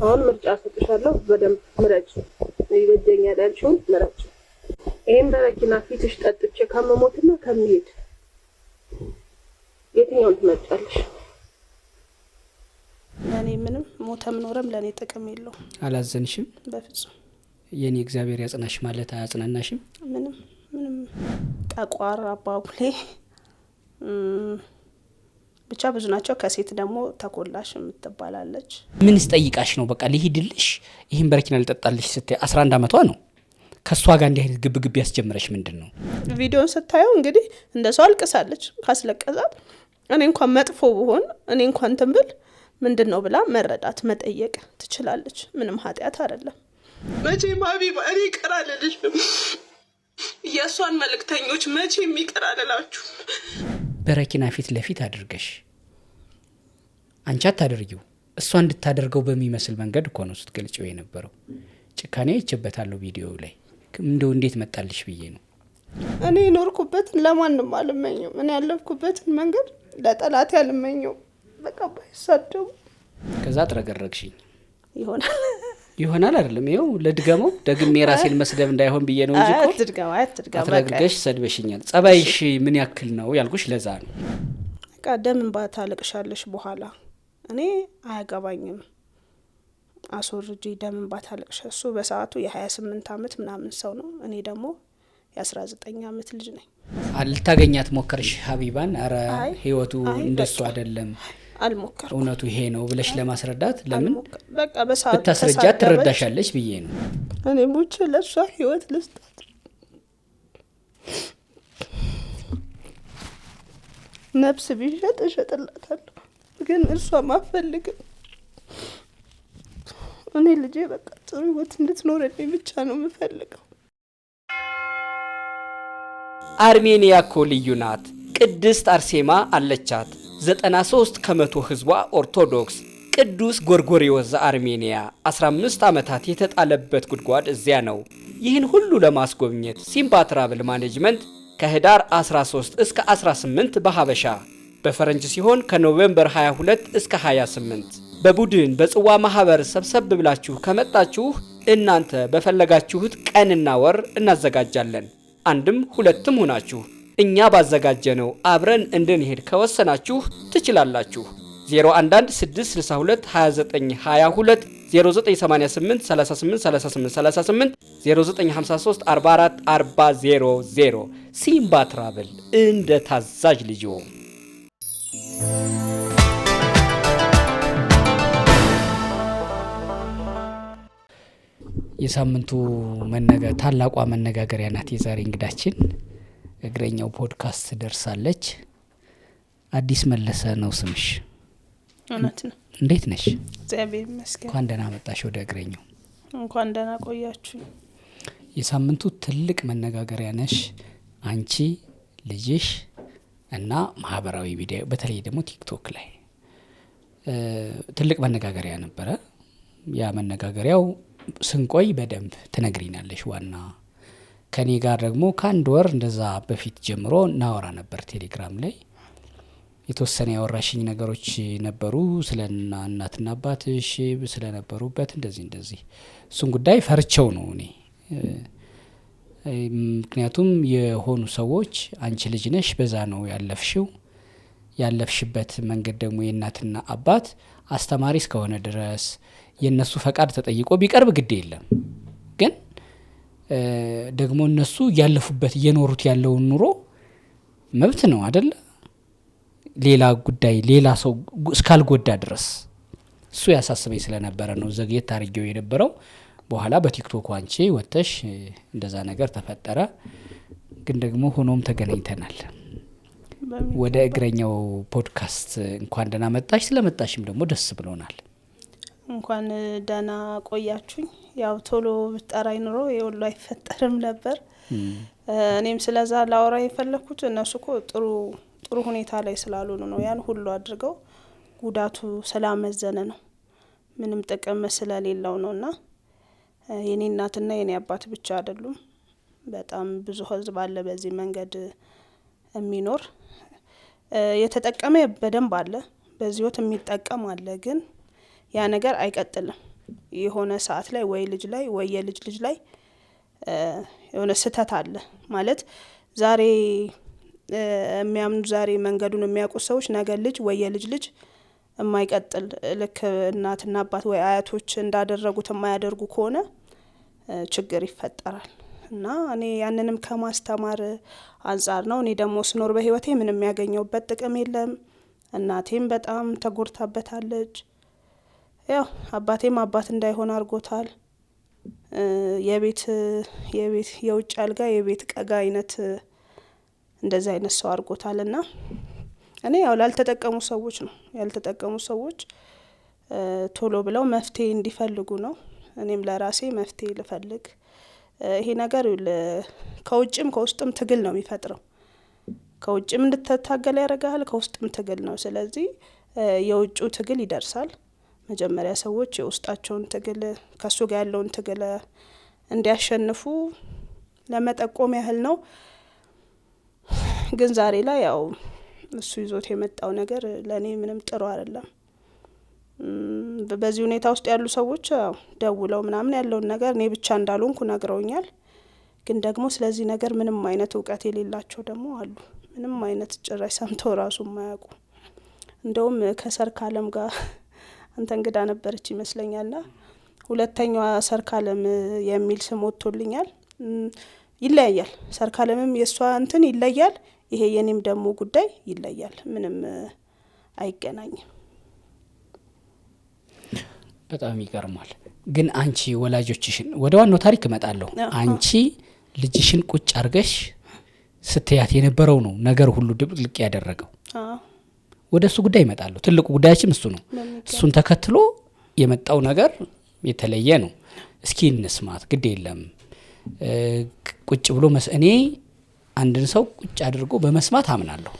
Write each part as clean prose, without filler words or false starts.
አሁን ምርጫ ሰጥሻለሁ በደንብ ምረጭ ይበጀኛል ያልሽውን ምረጭ ይሄን በረኪና ፊትሽ ጠጥቼ ከመሞትና ከመሄድ የትኛውን ትመርጫለሽ? እኔ ምንም ሞተም ኖረም ለኔ ጥቅም የለው። አላዘንሽም? በፍጹም። የኔ እግዚአብሔር ያጽናሽ ማለት አያጽናናሽም? ምንም ጠቋር አባቡሌ ብቻ ብዙ ናቸው። ከሴት ደግሞ ተኮላሽ የምትባላለች። ምን ስጠይቃሽ ነው በቃ ልሂድልሽ ይሄን በረኪና ልጠጣልሽ ስትይ 11 አመቷ ነው። ከሷ ጋር እንዲህ አይነት ግብግብ ያስጀምረሽ ምንድነው? ቪዲዮን ስታየው እንግዲህ እንደሷ አልቅሳለች። ካስለቀዛት እኔ እንኳን መጥፎ ብሆን እኔ እንኳን ትንብል ምንድነው ብላ መረዳት መጠየቅ ትችላለች። ምንም ኃጢያት አይደለም። መቼም ሀቢባ እኔ ይቀራልልሽ የሷን መልእክተኞች መቼም ይቀራልላችሁ። በረኪና ፊት ለፊት አድርገሽ አንቺ አታደርጊው እሷ እንድታደርገው በሚመስል መንገድ እኮ ነው ስትገልጪው የነበረው። ጭካኔ አይቼበታለሁ ቪዲዮው ላይ። እንደው እንዴት መጣልሽ ብዬ ነው። እኔ ኖርኩበትን ለማንም አልመኘው። እኔ ያለፍኩበትን መንገድ ለጠላት ያልመኘው። በቃ ባይሳደው ከዛ ጥረገረግሽኝ ይሆናል አይደለም። ይኸው ለድገመው ደግሜ ራሴን መስደብ እንዳይሆን ብዬ ነው እንጂ እኮ አትድገማ አትረግገሽ ሰድበሽኛል። ጸባይሽ ምን ያክል ነው ያልኩሽ ለዛ ነው። በቃ ደም እንባ ታለቅሻለሽ በኋላ እኔ አያገባኝም። አሶርጂ ደም እንባ ታለቅሽ። እሱ በሰዓቱ የ28 አመት ምናምን ሰው ነው። እኔ ደግሞ የ19 አመት ልጅ ነኝ። አልታገኛት ሞከርሽ ሀቢባን? አረ ህይወቱ እንደሱ አይደለም አልሞከርኩም። እውነቱ ይሄ ነው ብለሽ ለማስረዳት ለምን በቃ በሰዓቱ ብታስረጃት ትረዳሻለች ብዬ ነው። እኔ ሞቼ ለሷ ህይወት ልስጣት። ነፍስ ቢሸጥ እሸጥላታለሁ፣ ግን እሷ ማፈልግም። እኔ ልጄ በቃ ጥሩ ህይወት እንድትኖርልኝ ብቻ ነው የምፈልገው። አርሜኒያ እኮ ልዩ ናት። ቅድስት አርሴማ አለቻት። 93% ህዝቧ ኦርቶዶክስ። ቅዱስ ጎርጎርዮስ ዘአርሜኒያ 15 ዓመታት የተጣለበት ጉድጓድ እዚያ ነው። ይህን ሁሉ ለማስጎብኘት ሲምባ ትራቭል ማኔጅመንት ከህዳር 13 እስከ 18 በሀበሻ በፈረንጅ ሲሆን ከኖቬምበር 22 እስከ 28 በቡድን በጽዋ ማህበር ሰብሰብ ብላችሁ ከመጣችሁ እናንተ በፈለጋችሁት ቀንና ወር እናዘጋጃለን። አንድም ሁለትም ሆናችሁ እኛ ባዘጋጀነው አብረን እንድንሄድ ከወሰናችሁ ትችላላችሁ። 0116622922 0988 383838 0953444000 ሲምባ ትራቭል እንደ ታዛዥ ልጅዎ። የሳምንቱ ታላቋ መነጋገሪያ ናት የዛሬ እንግዳችን። እግረኛው ፖድካስት ደርሳለች። አዲስ መለሰ ነው ስምሽ? እውነት ነው። እንዴት ነሽ? እግዚአብሔር ይመስገን። እንኳን ደህና መጣሽ ወደ እግረኛው። እንኳን ደህና ቆያችሁ። የሳምንቱ ትልቅ መነጋገሪያ ነሽ አንቺ፣ ልጅሽ እና ማህበራዊ ሚዲያ በተለይ ደግሞ ቲክቶክ ላይ ትልቅ መነጋገሪያ ነበረ። ያ መነጋገሪያው ስንቆይ በደንብ ትነግሪናለሽ። ዋና ከኔ ጋር ደግሞ ከአንድ ወር እንደዛ በፊት ጀምሮ እናወራ ነበር ቴሌግራም ላይ። የተወሰነ ያወራሽኝ ነገሮች ነበሩ ስለ እናትና አባትሽ ስለነበሩበት እንደዚህ እሱን ጉዳይ ፈርቸው ነው እኔ። ምክንያቱም የሆኑ ሰዎች አንቺ ልጅ ነሽ በዛ ነው ያለፍሽው፣ ያለፍሽበት መንገድ ደግሞ የእናትና አባት አስተማሪ እስከሆነ ድረስ የነሱ ፈቃድ ተጠይቆ ቢቀርብ ግድ የለም። ግን ደግሞ እነሱ ያለፉበት እየኖሩት ያለውን ኑሮ መብት ነው አይደለ? ሌላ ጉዳይ ሌላ ሰው እስካልጎዳ ድረስ እሱ ያሳስበኝ ስለነበረ ነው ዘግየት አድርጌው የነበረው። በኋላ በቲክቶክ አንቺ ወጥተሽ እንደዛ ነገር ተፈጠረ። ግን ደግሞ ሆኖም ተገናኝተናል። ወደ እግረኛው ፖድካስት እንኳን ደህና መጣሽ። ስለመጣሽም ደግሞ ደስ ብሎናል። እንኳን ደህና ቆያችሁኝ። ያው ቶሎ ብጠራኝ ኑሮ የሁሉ አይፈጠርም ነበር። እኔም ስለዛ ላወራ የፈለኩት እነሱ እኮ ጥሩ ሁኔታ ላይ ስላልሆኑ ነው። ያን ሁሉ አድርገው ጉዳቱ ስላመዘነ ነው፣ ምንም ጥቅም ስለሌለው ነውና የኔ እናትና የኔ አባት ብቻ አይደሉም፣ በጣም ብዙ ህዝብ አለ በዚህ መንገድ የሚኖር። የተጠቀመ በደንብ አለ፣ በዚህ ወት የሚጠቀም አለ። ግን ያ ነገር አይቀጥልም። የሆነ ሰዓት ላይ ወይ ልጅ ላይ ወይ የልጅ ልጅ ላይ የሆነ ስህተት አለ ማለት ዛሬ የሚያምኑ ዛሬ መንገዱን የሚያውቁ ሰዎች ነገ ልጅ ወይ የልጅ ልጅ የማይቀጥል ልክ እናትና አባት ወይ አያቶች እንዳደረጉት የማያደርጉ ከሆነ ችግር ይፈጠራል። እና እኔ ያንንም ከማስተማር አንጻር ነው። እኔ ደግሞ ስኖር በህይወቴ ምንም ያገኘውበት ጥቅም የለም። እናቴም በጣም ተጎድታበታለች። ያው አባቴም አባት እንዳይሆን አድርጎታል። የቤት የውጭ አልጋ የቤት ቀጋ አይነት እንደዚህ አይነት ሰው አድርጎታልና እኔ ያው ላልተጠቀሙ ሰዎች ነው ያልተጠቀሙ ሰዎች ቶሎ ብለው መፍትሄ እንዲፈልጉ ነው። እኔም ለራሴ መፍትሄ ልፈልግ። ይሄ ነገር ከውጭም ከውስጥም ትግል ነው የሚፈጥረው። ከውጭም እንድትታገል ያደርጋል፣ ከውስጥም ትግል ነው። ስለዚህ የውጭው ትግል ይደርሳል። መጀመሪያ ሰዎች የውስጣቸውን ትግል ከሱ ጋር ያለውን ትግል እንዲያሸንፉ ለመጠቆም ያህል ነው። ግን ዛሬ ላይ ያው እሱ ይዞት የመጣው ነገር ለኔ ምንም ጥሩ አይደለም። በዚህ ሁኔታ ውስጥ ያሉ ሰዎች ደውለው ምናምን ያለውን ነገር እኔ ብቻ እንዳልሆንኩ ነግረውኛል። ግን ደግሞ ስለዚህ ነገር ምንም አይነት እውቀት የሌላቸው ደግሞ አሉ። ምንም አይነት ጭራሽ ሰምተው ራሱ የማያውቁ። እንደውም ከሰርካለም ጋር አንተ እንግዳ ነበረች ይመስለኛልና ሁለተኛዋ ሰርካለም የሚል ስም ወጥቶልኛል። ይለያያል። ሰርካለምም የሷ እንትን ይለያል። ይሄ የኔም ደግሞ ጉዳይ ይለያል። ምንም አይገናኝም። በጣም ይገርማል። ግን አንቺ ወላጆችሽን ወደ ዋናው ታሪክ እመጣለሁ። አንቺ ልጅሽን ቁጭ አርገሽ ስትያት የነበረው ነው ነገር ሁሉ ድብልቅ ያደረገው። ወደ እሱ ጉዳይ እመጣለሁ። ትልቁ ጉዳያችን እሱ ነው። እሱን ተከትሎ የመጣው ነገር የተለየ ነው። እስኪ እንስማት። ግድ የለም ቁጭ ብሎ እኔ አንድን ሰው ቁጭ አድርጎ በመስማት አምናለሁ።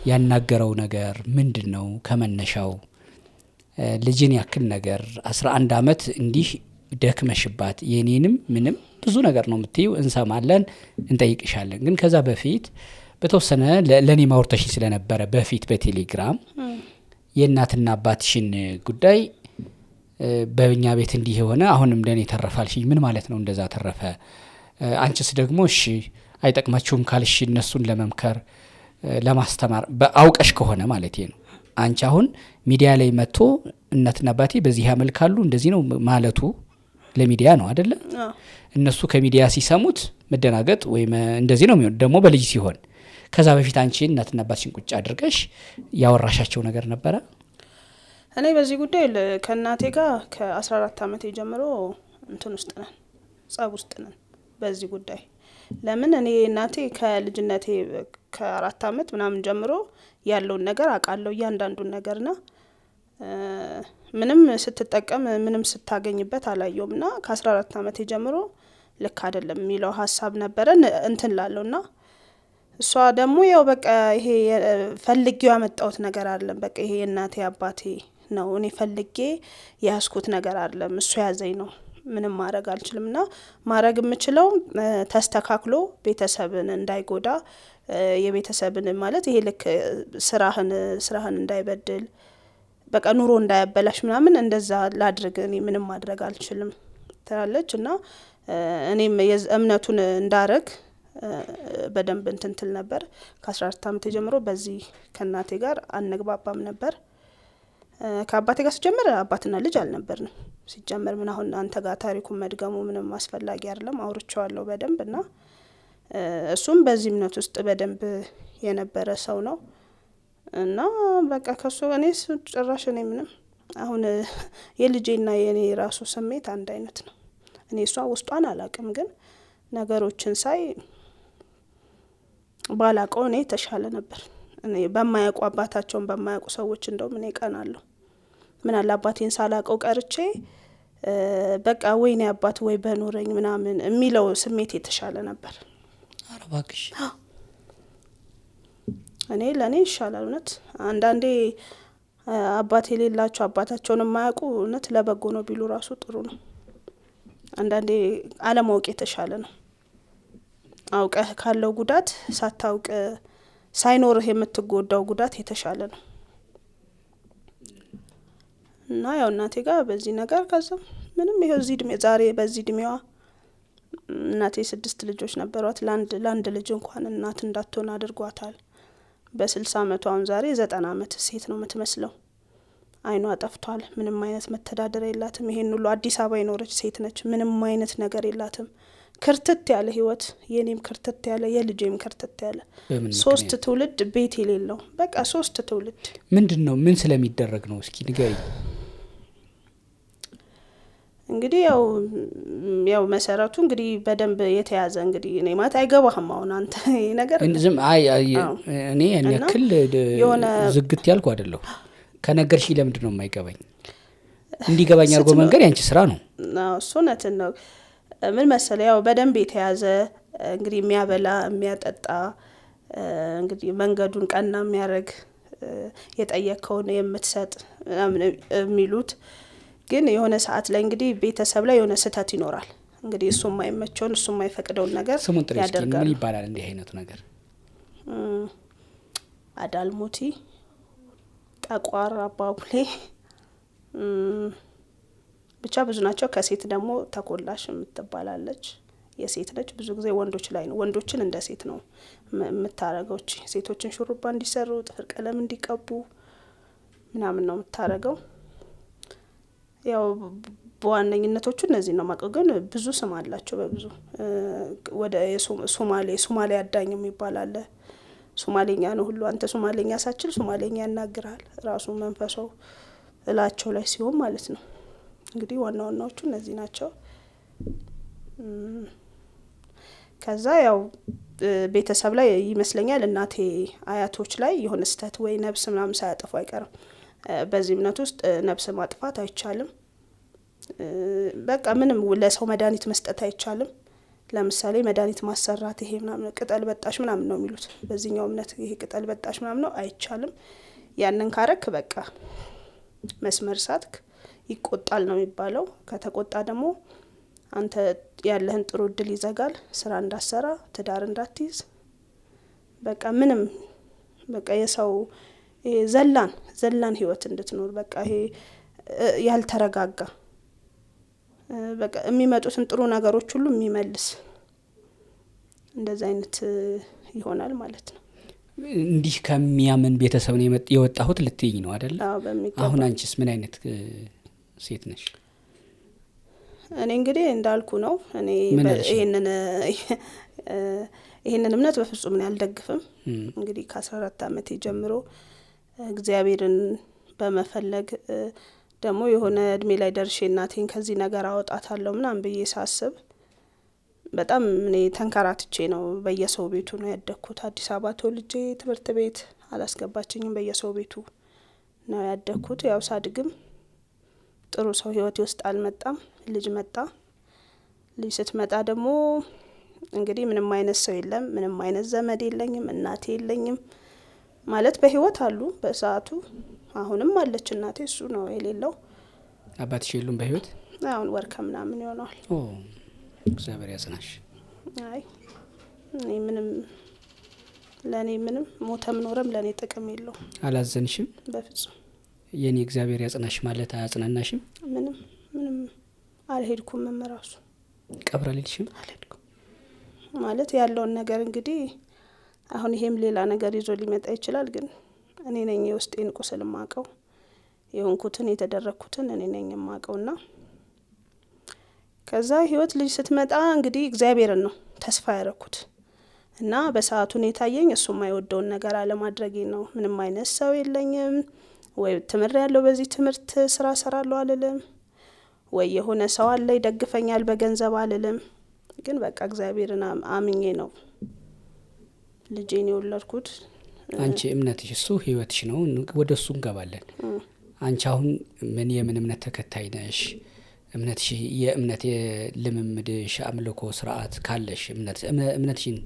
ያናገረው ነገር ምንድነው? ከመነሻው ልጅን ያክል ነገር 11 አመት እንዲህ ደክመሽባት የኔንም ምንም ብዙ ነገር ነው የምትይው፣ እንሰማለን፣ እንጠይቅሻለን። ግን ከዛ በፊት በተወሰነ ለኔ ማውርተሽኝ ስለነበረ በፊት በቴሌግራም የእናትና አባትሽን ጉዳይ በእኛ ቤት እንዲህ ሆነ አሁንም ለኔ ተረፋልሽኝ። ምን ማለት ነው እንደዛ ተረፈ? አንቺስ ደግሞ እሺ አይጠቅማችሁም ካልሽ እነሱን ለመምከር ለማስተማር በአውቀሽ ከሆነ ማለት ነው። አንቺ አሁን ሚዲያ ላይ መጥቶ እናትና አባቴ በዚህ ያመልካሉ እንደዚህ ነው ማለቱ ለሚዲያ ነው አይደለ? እነሱ ከሚዲያ ሲሰሙት መደናገጥ ወይ እንደዚህ ነው የሚሆን። ደግሞ በልጅ ሲሆን ከዛ በፊት አንቺ እናትና አባትሽን ቁጭ አድርገሽ ያወራሻቸው ነገር ነበረ? እኔ በዚህ ጉዳይ ከእናቴ ጋር ከ14 አመት ጀምሮ እንትን ውስጥ ነን፣ ጸብ ውስጥ ነን በዚህ ጉዳይ። ለምን እኔ እናቴ ከልጅነቴ ከ4 አመት ምናምን ጀምሮ ያለውን ነገር አውቃለሁ፣ እያንዳንዱን ነገርና ምንም ስትጠቀም ምንም ስታገኝበት አላየውምና ከ14 አመት ጀምሮ ልክ አይደለም የሚለው ሀሳብ ነበረ እንትን ላለውና እሷ ደግሞ ያው በቃ ይሄ ፈልጌው ያመጣሁት ነገር አይደለም፣ በቃ ይሄ እናቴ አባቴ ነው፣ እኔ ፈልጌ ያስኩት ነገር አይደለም፣ እሱ ያዘኝ ነው፣ ምንም ማድረግ አልችልምና ማድረግ የምችለው ተስተካክሎ ቤተሰብን እንዳይጎዳ የቤተሰብን ማለት ይሄ ልክ ስራህን እንዳይበድል በቃ ኑሮ እንዳያበላሽ ምናምን እንደዛ ላድርግ እኔ ምንም ማድረግ አልችልም ትላለች። እና እኔም እምነቱን እንዳረግ በደንብ እንትንትል ነበር። ከ14 አመት ጀምሮ በዚህ ከእናቴ ጋር አንግባባም ነበር። ከአባቴ ጋር ሲጀምር አባትና ልጅ አልነበርንም። ሲጀምር ምን አሁን አንተ ጋር ታሪኩን መድገሙ ምንም አስፈላጊ አይደለም፣ አውርቼዋለሁ በደንብ እና እሱም በዚህ እምነት ውስጥ በደንብ የነበረ ሰው ነው። እና በቃ ከሱ እኔ ጭራሽ እኔ ምንም አሁን የልጄና የኔ ራሱ ስሜት አንድ አይነት ነው። እኔ እሷ ውስጧን አላቅም፣ ግን ነገሮችን ሳይ ባላቀው እኔ ተሻለ ነበር። እኔ በማያውቁ አባታቸውን በማያውቁ ሰዎች እንደውም እኔ ቀናለሁ። ምን አለ አባቴን ሳላቀው ቀርቼ በቃ ወይኔ አባት ወይ በኖረኝ ምናምን የሚለው ስሜት የተሻለ ነበር። አረባክሽ እኔ ለኔ ይሻላል እውነት። አንዳንዴ አባት የሌላቸው አባታቸውን የማያውቁ እውነት ለበጎ ነው ቢሉ ራሱ ጥሩ ነው። አንዳንዴ አለማወቅ የተሻለ ነው። አውቀህ ካለው ጉዳት ሳታውቅ ሳይኖርህ የምትጎዳው ጉዳት የተሻለ ነው። እና ያው እናቴ ጋር በዚህ ነገር ከዛ ምንም ይሄው እዚህ እድሜ ዛሬ በዚህ እድሜዋ እናቴ 6 ልጆች ነበሯት። ለአንድ ልጅ እንኳን እናት እንዳትሆን አድርጓታል። በ60 አመቷ አሁን ዛሬ 90 አመት ሴት ነው የምትመስለው። አይኗ ጠፍቷል። ምንም አይነት መተዳደሪያ የላትም። ይሄን ሁሉ አዲስ አበባ የኖረች ሴት ነች። ምንም አይነት ነገር የላትም። ክርትት ያለ ህይወት፣ የኔም ክርትት ያለ የልጄም ክርትት ያለ 3 ትውልድ ቤት የሌለው በቃ 3 ትውልድ። ምንድነው ምን ስለሚደረግ ነው እስኪ ንገሪ። እንግዲህ ያው መሰረቱ እንግዲህ በደንብ የተያዘ እንግዲህ እኔ ማለት አይገባህም አሁን አንተ ይሄ ነገር ዝም እኔ ያክል ዝግት ያልኩ አይደለሁ። ከነገርሽ ለምንድነው የማይገባኝ? እንዲገባኝ አርጎ መንገር ያንቺ ስራ ነው። እሱ ነትን ነው። ምን መሰለ ያው በደንብ የተያዘ እንግዲህ የሚያበላ የሚያጠጣ እንግዲህ መንገዱን ቀና የሚያረግ የጠየቀውን የምትሰጥ የሚሉት ግን የሆነ ሰዓት ላይ እንግዲህ ቤተሰብ ላይ የሆነ ስህተት ይኖራል። እንግዲህ እሱ የማይመቸውን እሱ የማይፈቅደውን ነገር ያደርጋል። ምን ይባላል እንዲህ አይነቱ ነገር? አዳልሞቲ፣ ጠቋር፣ አባቡሌ ብቻ ብዙ ናቸው። ከሴት ደግሞ ተኮላሽ የምትባላለች የሴት ነች። ብዙ ጊዜ ወንዶች ላይ ነው። ወንዶችን እንደ ሴት ነው የምታረገው። ሴቶችን ሹሩባ እንዲሰሩ፣ ጥፍር ቀለም እንዲቀቡ ምናምን ነው የምታረገው። ያው በዋነኝነቶቹ እነዚህ ነው ማቀው። ግን ብዙ ስም አላቸው። በብዙ ወደ ሶማሌ አዳኝ የሚባል አለ። ሶማሌኛ ነው ሁሉ። አንተ ሶማሌኛ ሳችል ሶማሌኛ ያናግራል ራሱ መንፈሱ እላቸው ላይ ሲሆን ማለት ነው። እንግዲህ ዋናዎቹ እነዚህ ናቸው። ከዛ ያው ቤተሰብ ላይ ይመስለኛል እናቴ አያቶች ላይ የሆነ ስህተት ወይ ነብስ ምናምን ሳያጠፉ አይቀርም። በዚህ እምነት ውስጥ ነብስ ማጥፋት አይቻልም። በቃ ምንም ለሰው መድኃኒት መስጠት አይቻልም። ለምሳሌ መድኃኒት ማሰራት ይሄ ምናምን ቅጠል በጣሽ ምናምን ነው የሚሉት። በዚህኛው እምነት ይሄ ቅጠል በጣሽ ምናምን ነው አይቻልም። ያንን ካረክ በቃ መስመር ሳትክ ይቆጣል ነው የሚባለው። ከተቆጣ ደግሞ አንተ ያለህን ጥሩ እድል ይዘጋል። ስራ እንዳሰራ፣ ትዳር እንዳትይዝ፣ በቃ ምንም በቃ የሰው ዘላን ህይወት እንድትኖር በቃ ይሄ ያልተረጋጋ በቃ የሚመጡትን ጥሩ ነገሮች ሁሉ የሚመልስ እንደዛ አይነት ይሆናል ማለት ነው። እንዲህ ከሚያምን ቤተሰብ ነው የወጣሁት ልትይኝ ነው አይደል? አዎ በሚገባ። አሁን አንቺስ ምን አይነት ሴት ነሽ? እኔ እንግዲህ እንዳልኩ ነው። እኔ ይሄንን እምነት በፍጹም ነው ያልደግፍም። እንግዲህ ከ14 አመቴ ጀምሮ እግዚአብሔርን በመፈለግ ደግሞ የሆነ እድሜ ላይ ደርሼ እናቴን ከዚህ ነገር አወጣታለሁ ምናምን ብዬ ሳስብ በጣም እኔ ተንከራትቼ ነው በየሰው ቤቱ ነው ያደግኩት። አዲስ አበባ ተወልጄ ትምህርት ቤት አላስገባችኝም። በየሰው ቤቱ ነው ያደግኩት። ያው ሳድግም ጥሩ ሰው ህይወቴ ውስጥ አልመጣም። ልጅ መጣ። ልጅ ስትመጣ ደግሞ እንግዲህ ምንም አይነት ሰው የለም፣ ምንም አይነት ዘመድ የለኝም፣ እናቴ የለኝም ማለት በህይወት አሉ በሰዓቱ። አሁንም አለች እናቴ፣ እሱ ነው የሌለው። አባትሽ የሉም በህይወት? አሁን ወር ከምናምን ይሆናል። እግዚአብሔር ያጽናሽ። አይ እኔ ምንም ለኔ ምንም ሞተም ኖረም ለኔ ጥቅም የለው። አላዘንሽም? በፍጹም። የኔ እግዚአብሔር ያጽናሽ ማለት አያጽናናሽም? ምንም አልሄድኩም። መመራሱ ቀብር አልሄድሽም? አልሄድኩም ማለት ያለውን ነገር እንግዲህ አሁን ይሄም ሌላ ነገር ይዞ ሊመጣ ይችላል። ግን እኔ ነኝ የውስጤን ቁስል ማቀው፣ የሆንኩትን የተደረኩትን እኔ ነኝ ማቀውና ከዛ ህይወት ልጅ ስትመጣ እንግዲህ እግዚአብሔርን ነው ተስፋ ያረኩት እና በሰዓቱ ነው የታየኝ እሱ የማይወደውን ነገር አለማድረጌ ነው። ምንም አይነት ሰው የለኝም ወይ ትምር ያለው በዚህ ትምርት ስራ ሰራለሁ አልልም፣ ወይ የሆነ ሰው አለ ይደግፈኛል በገንዘብ አልልም። ግን በቃ እግዚአብሔርን አምኜ ነው ልጄን የወለድኩት። አንቺ እምነትሽ እሱ ህይወትሽ ነው። ወደሱ እንገባለን። አንቺ አሁን የምን እምነት ተከታይ ነሽ? እምነትሽ የእምነት ልምምድሽ አምልኮ ስርዓት ካለሽ እምነትሽን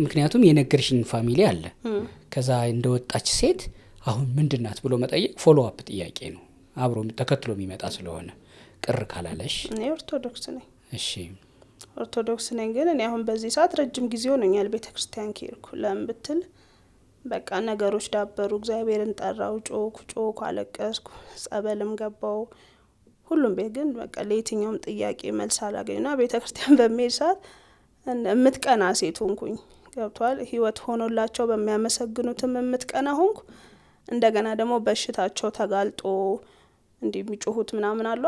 ምክንያቱም የነገርሽኝ ፋሚሊ አለ። ከዛ እንደወጣች ሴት አሁን ምንድናት ብሎ መጠየቅ ፎሎ አፕ ጥያቄ ነው፣ አብሮ ተከትሎ የሚመጣ ስለሆነ ቅር ካላለሽ። እኔ ኦርቶዶክስ ነኝ። እሺ ኦርቶዶክስ ነኝ። ግን እኔ አሁን በዚህ ሰዓት ረጅም ጊዜ ሆኖኛል ቤተክርስቲያን ከሄድኩ። ለምን ብትል በቃ ነገሮች ዳበሩ። እግዚአብሔርን ጠራው፣ ጮኩ፣ አለቀስኩ፣ ጸበልም ገባው፣ ሁሉም ቤት ግን በቃ ለየትኛውም ጥያቄ መልስ አላገኙና ቤተክርስቲያን በሚሄድ ሰዓት የምትቀና ሴት ሆንኩኝ። ገብቷል። ህይወት ሆኖላቸው በሚያመሰግኑትም የምትቀና ሆንኩ። እንደገና ደግሞ በሽታቸው ተጋልጦ እንዲህ የሚጮሁት ምናምን አሏ፣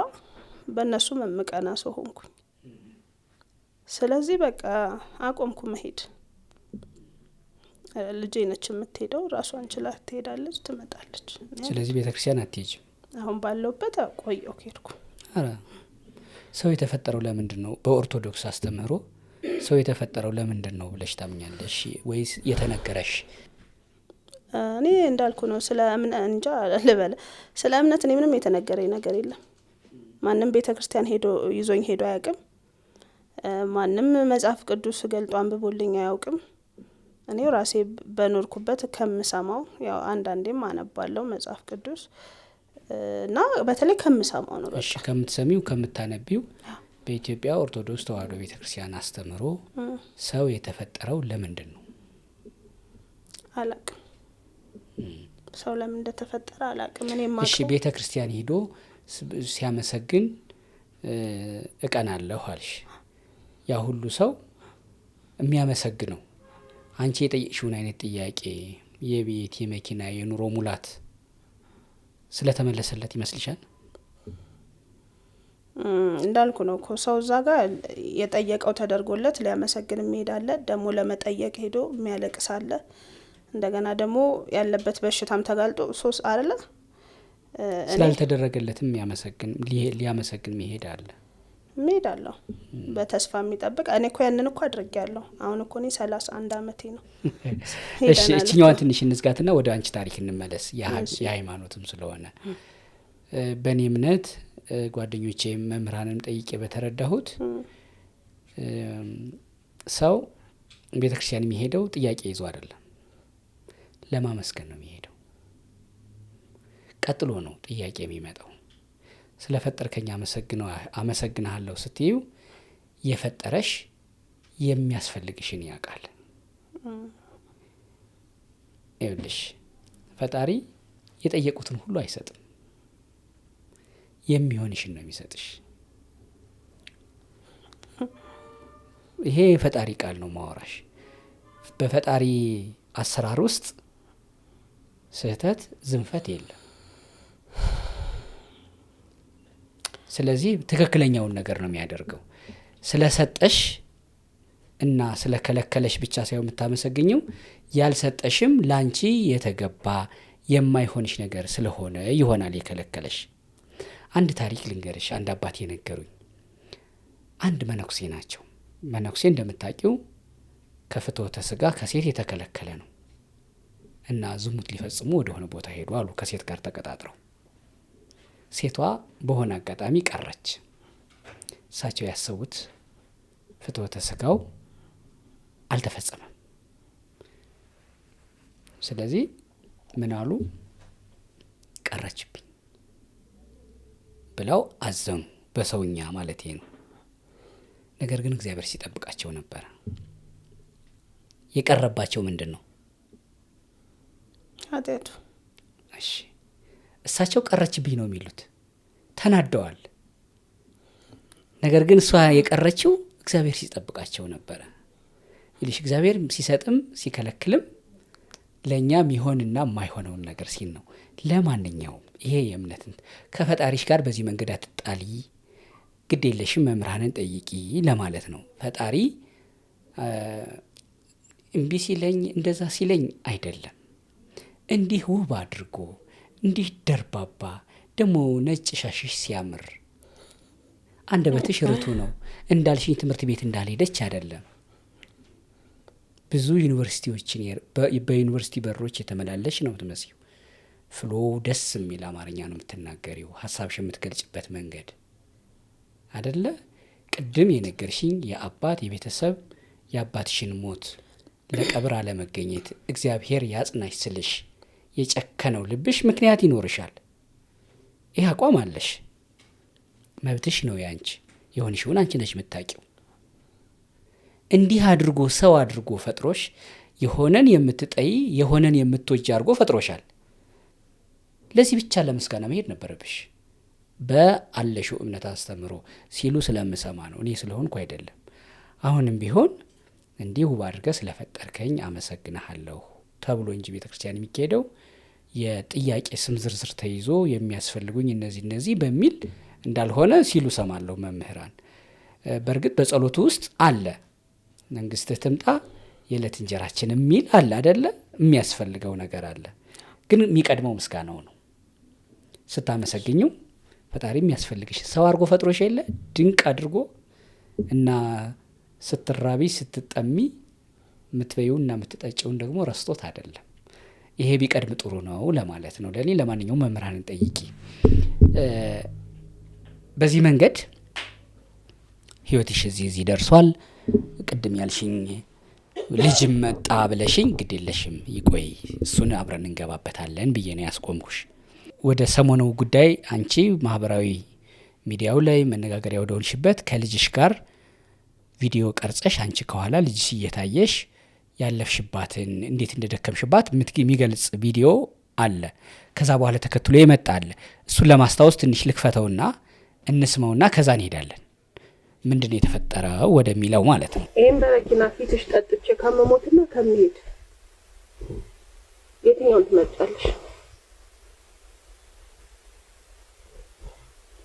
በእነሱም የምቀና ሰው ሆንኩኝ። ስለዚህ በቃ አቆምኩ መሄድ። ልጄ ነች የምትሄደው፣ ራሷን ችላ ትሄዳለች፣ ትመጣለች። ስለዚህ ቤተክርስቲያን አትሄጂም? አሁን ባለውበት ቆየሁ ከሄድኩ። አረ ሰው የተፈጠረው ለምንድን ነው? በኦርቶዶክስ አስተምህሮ ሰው የተፈጠረው ለምንድን ነው ብለሽ ታምኛለሽ? ወይስ የተነገረሽ? እኔ እንዳልኩ ነው። ስለ እምነት እንጃ ልበለ፣ ስለ እምነት እኔ ምንም የተነገረኝ ነገር የለም። ማንም ቤተክርስቲያን ይዞኝ ሄዶ አያውቅም። ማንም መጽሐፍ ቅዱስ ገልጦ አንብቦልኝ አያውቅም። እኔው ራሴ በኖርኩበት ከምሰማው፣ ያው አንዳንዴም አነባለሁ መጽሐፍ ቅዱስ እና በተለይ ከምሰማው ነው። እሺ፣ ከምትሰሚው ከምታነቢው በኢትዮጵያ ኦርቶዶክስ ተዋሕዶ ቤተክርስቲያን አስተምህሮ ሰው የተፈጠረው ለምንድን ነው? አላቅም። ሰው ለምን እንደተፈጠረ አላቅም። እኔ ማቀው እሺ፣ ቤተክርስቲያን ሄዶ ሲያመሰግን እቀናለሁ አልሽ። ያ ሁሉ ሰው የሚያመሰግነው አንቺ የጠየቅሽውን አይነት ጥያቄ የቤት፣ የመኪና፣ የኑሮ ሙላት ስለተመለሰለት ይመስልሻል? እንዳልኩ ነው እኮ ሰው እዛ ጋር የጠየቀው ተደርጎለት ሊያመሰግን የሚሄዳለ፣ ደግሞ ለመጠየቅ ሄዶ የሚያለቅሳለ፣ እንደገና ደግሞ ያለበት በሽታም ተጋልጦ ሶስት አይደለ ስላልተደረገለትም ሊያመሰግን ይሄዳል። እሄዳለሁ በተስፋ የሚጠብቅ። እኔ እኮ ያንን እኮ አድርጌያለሁ። አሁን እኮ እኔ 31 አመቴ ነው። እሺ፣ እችኛዋን ትንሽ እንዝጋትና ወደ አንቺ ታሪክ እንመለስ። የሃይማኖትም ስለሆነ በእኔ እምነት ጓደኞቼ መምህራንን ጠይቄ በተረዳሁት ሰው ቤተክርስቲያን የሚሄደው ጥያቄ ይዞ አይደለም፣ ለማመስገን ነው የሚሄደው። ቀጥሎ ነው ጥያቄ የሚመጣው። ስለፈጠርከኝ አመሰግናለሁ ስትዩ የፈጠረሽ የሚያስፈልግሽን ያውቃል። ይኸውልሽ ፈጣሪ የጠየቁትን ሁሉ አይሰጥም፣ የሚሆንሽን ነው የሚሰጥሽ። ይሄ የፈጣሪ ቃል ነው ማወራሽ። በፈጣሪ አሰራር ውስጥ ስህተት፣ ዝንፈት የለም። ስለዚህ ትክክለኛውን ነገር ነው የሚያደርገው። ስለሰጠሽ እና ስለከለከለሽ ብቻ ሳይሆን የምታመሰግኘው ያልሰጠሽም ላንቺ የተገባ የማይሆንሽ ነገር ስለሆነ ይሆናል የከለከለሽ። አንድ ታሪክ ልንገርሽ። አንድ አባት የነገሩኝ። አንድ መነኩሴ ናቸው። መነኩሴ እንደምታውቂው ከፍትወተ ስጋ ከሴት የተከለከለ ነው እና ዝሙት ሊፈጽሙ ወደሆነ ቦታ ሄዱ አሉ ከሴት ጋር ተቀጣጥረው። ሴቷ በሆነ አጋጣሚ ቀረች። እሳቸው ያሰቡት ፍትወተ ስጋው አልተፈጸመም። ስለዚህ ምን አሉ? ቀረችብኝ ብለው አዘኑ። በሰውኛ ማለት ነው። ነገር ግን እግዚአብሔር ሲጠብቃቸው ነበር። የቀረባቸው ምንድን ነው? ኃጢአቱ። እሺ፣ እሳቸው ቀረችብኝ ነው የሚሉት። ተናደዋል። ነገር ግን እሷ የቀረችው እግዚአብሔር ሲጠብቃቸው ነበረ። ይልሽ እግዚአብሔር ሲሰጥም ሲከለክልም ለእኛ የሚሆንና የማይሆነውን ነገር ሲል ነው። ለማንኛውም ይሄ የእምነትን ከፈጣሪሽ ጋር በዚህ መንገድ አትጣሊ፣ ግድ የለሽም መምህራንን ጠይቂ ለማለት ነው። ፈጣሪ እምቢ ሲለኝ እንደዛ ሲለኝ አይደለም። እንዲህ ውብ አድርጎ እንዲህ ደርባባ ደግሞ ነጭ ሻሽሽ ሲያምር አንደበትሽ ርቱ ነው እንዳልሽኝ ትምህርት ቤት እንዳልሄደች አይደለም። ብዙ ዩኒቨርሲቲዎችን በዩኒቨርሲቲ በሮች የተመላለሽ ነው ትመስዩ። ፍሎ ደስ የሚል አማርኛ ነው የምትናገሪው፣ ሀሳብሽ የምትገልጭበት መንገድ አይደለ? ቅድም የነገርሽኝ የአባት የቤተሰብ የአባትሽን ሞት ለቀብር አለመገኘት እግዚአብሔር ያጽናሽ ስልሽ የጨከነው ልብሽ ምክንያት ይኖርሻል። ይህ አቋም አለሽ፣ መብትሽ ነው ያንቺ። የሆንሽውን አንቺ ነሽ የምታውቂው። እንዲህ አድርጎ ሰው አድርጎ ፈጥሮሽ የሆነን የምትጠይ የሆነን የምትወጅ አድርጎ ፈጥሮሻል። ለዚህ ብቻ ለምስጋና መሄድ ነበረብሽ። በአለሽው እምነት አስተምሮ ሲሉ ስለምሰማ ነው፣ እኔ ስለሆንኩ አይደለም። አሁንም ቢሆን እንዲሁ ባድርገህ ስለፈጠርከኝ አመሰግናለሁ ተብሎ እንጂ ቤተክርስቲያን የሚካሄደው የጥያቄ ስም ዝርዝር ተይዞ የሚያስፈልጉኝ እነዚህ በሚል እንዳልሆነ ሲሉ ሰማለሁ መምህራን። በእርግጥ በጸሎቱ ውስጥ አለ መንግስትህ ትምጣ የዕለት እንጀራችን የሚል አለ አይደለ? የሚያስፈልገው ነገር አለ። ግን የሚቀድመው ምስጋናው ነው። ስታመሰግኘው ፈጣሪ የሚያስፈልግሽ ሰው አድርጎ ፈጥሮሽ የለ ድንቅ አድርጎ እና ስትራቢ ስትጠሚ የምትበይውና የምትጠጪውን ደግሞ ረስቶት አይደለም። ይሄ ቢቀድም ጥሩ ነው ለማለት ነው ለኔ። ለማንኛውም መምህራንን ጠይቂ። በዚህ መንገድ ህይወትሽ እዚህ ደርሷል። ቅድም ያልሽኝ ልጅም መጣ ብለሽኝ ግድ የለሽም ይቆይ፣ እሱን አብረን እንገባበታለን ብዬ ነው ያስቆምኩሽ። ወደ ሰሞኑ ጉዳይ አንቺ ማህበራዊ ሚዲያው ላይ መነጋገሪያ ወደ ሆንሽበት ከልጅሽ ጋር ቪዲዮ ቀርጸሽ አንቺ ከኋላ ልጅሽ እየታየሽ ያለፍሽባትን እንዴት እንደደከምሽባት የሚገልጽ ቪዲዮ አለ። ከዛ በኋላ ተከትሎ የመጣ አለ። እሱን ለማስታወስ ትንሽ ልክፈተውና እንስመውና ከዛ እንሄዳለን። ምንድነው የተፈጠረው ወደሚለው ማለት ነው። ይሄን በረኪና ፊትሽ ጠጥቼ ከመሞትና ከመሄድ የትኛውን ትመርጫለሽ?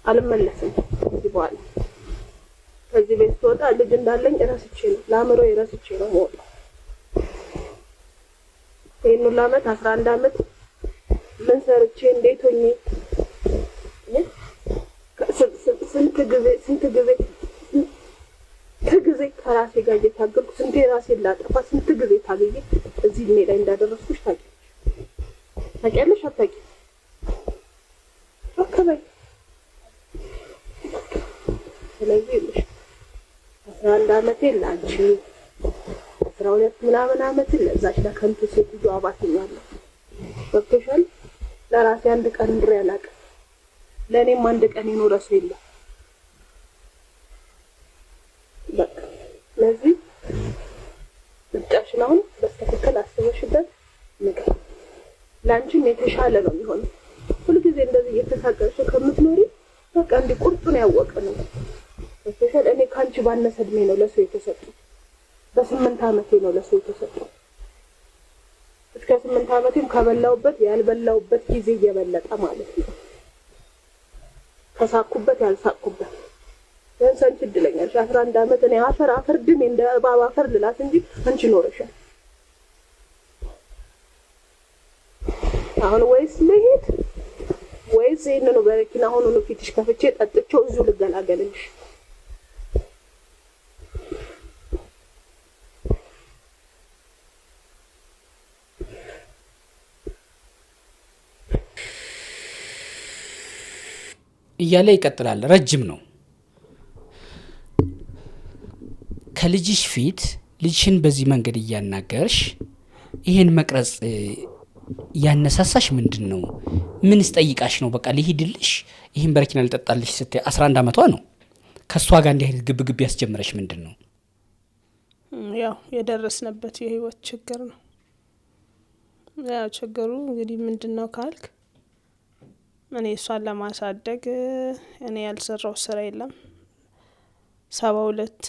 አልመለስም ከዚህ በኋላ። ከዚህ ቤት ስወጣ ልጅ እንዳለኝ እረስቼ ነው ለአእምሮ እረስቼ ነው የምወጣው። ይሄን ሁሉ ዓመት 11 ዓመት ምን ሰርቼ እንዴት ሆኜ ስንት ጊዜ ከራሴ ጋር እየታገልኩ ስንቴ ራሴን ላጠፋ ስንት ጊዜ ታግዬ እዚህ እድሜ ላይ እንዳደረስኩሽ ታውቂያለሽ አታውቂም? አከባይ ስለዚህ 11 ዓመቴ ላንቺ 12 ምናምን ዓመት ለዛች ለከንቱ ሴትዮ አባትኛለሁ። ወጥተሻል። ለራሴ አንድ ቀን እንድሬ አላውቅም። ለኔም አንድ ቀን ይኖር ሰው የለም። በቃ ስለዚህ ብቻሽን አሁን በስተክክል አስበሽበት ነገር ላንቺም የተሻለ ነው የሚሆነው። ሁልጊዜ እንደዚህ እየተሳቀቅሽ ከምትኖሪ በቃ እንዲ ቁርጡን ያወቀ ነው። ወጥተሻል። እኔ ካንቺ ባነሰ እድሜ ነው ለሰው የተሰጠው። በ8 ዓመቴ ነው ለሰው የተሰጠው። እስከ 8 ዓመቴም ከበላውበት ያልበላውበት ጊዜ እየበለጠ ማለት ነው። ከሳኩበት ያልሳኩበት ያንሳንቺ እድለኛለሽ። 11 ዓመት እኔ አፈር ድሜ እንደ እባብ አፈር ልላት እንጂ አንቺ ኖረሻል። አሁን ወይስ ልሂድ ወይስ ይሄንን በረኪና ሆኖ ፊትሽ ከፍቼ ጠጥቼው እዚሁ ልገላገልልሽ? እያለ ይቀጥላል። ረጅም ነው። ከልጅሽ ፊት ልጅሽን በዚህ መንገድ እያናገርሽ ይሄን መቅረጽ ያነሳሳሽ ምንድን ነው? ምንስ ጠይቃሽ ነው? በቃ ልሂድልሽ ይሄን በረኪና ልጠጣልሽ ስትይ 11 ዓመቷ ነው። ከሷ ጋር እንዲህ አይነት ግብግብ ያስጀመረሽ ምንድን ነው? ያው የደረስንበት የህይወት ችግር ነው። ያው ችግሩ እንግዲህ ምንድነው ካልክ እኔ እሷን ለማሳደግ እኔ ያልሰራው ስራ የለም። 72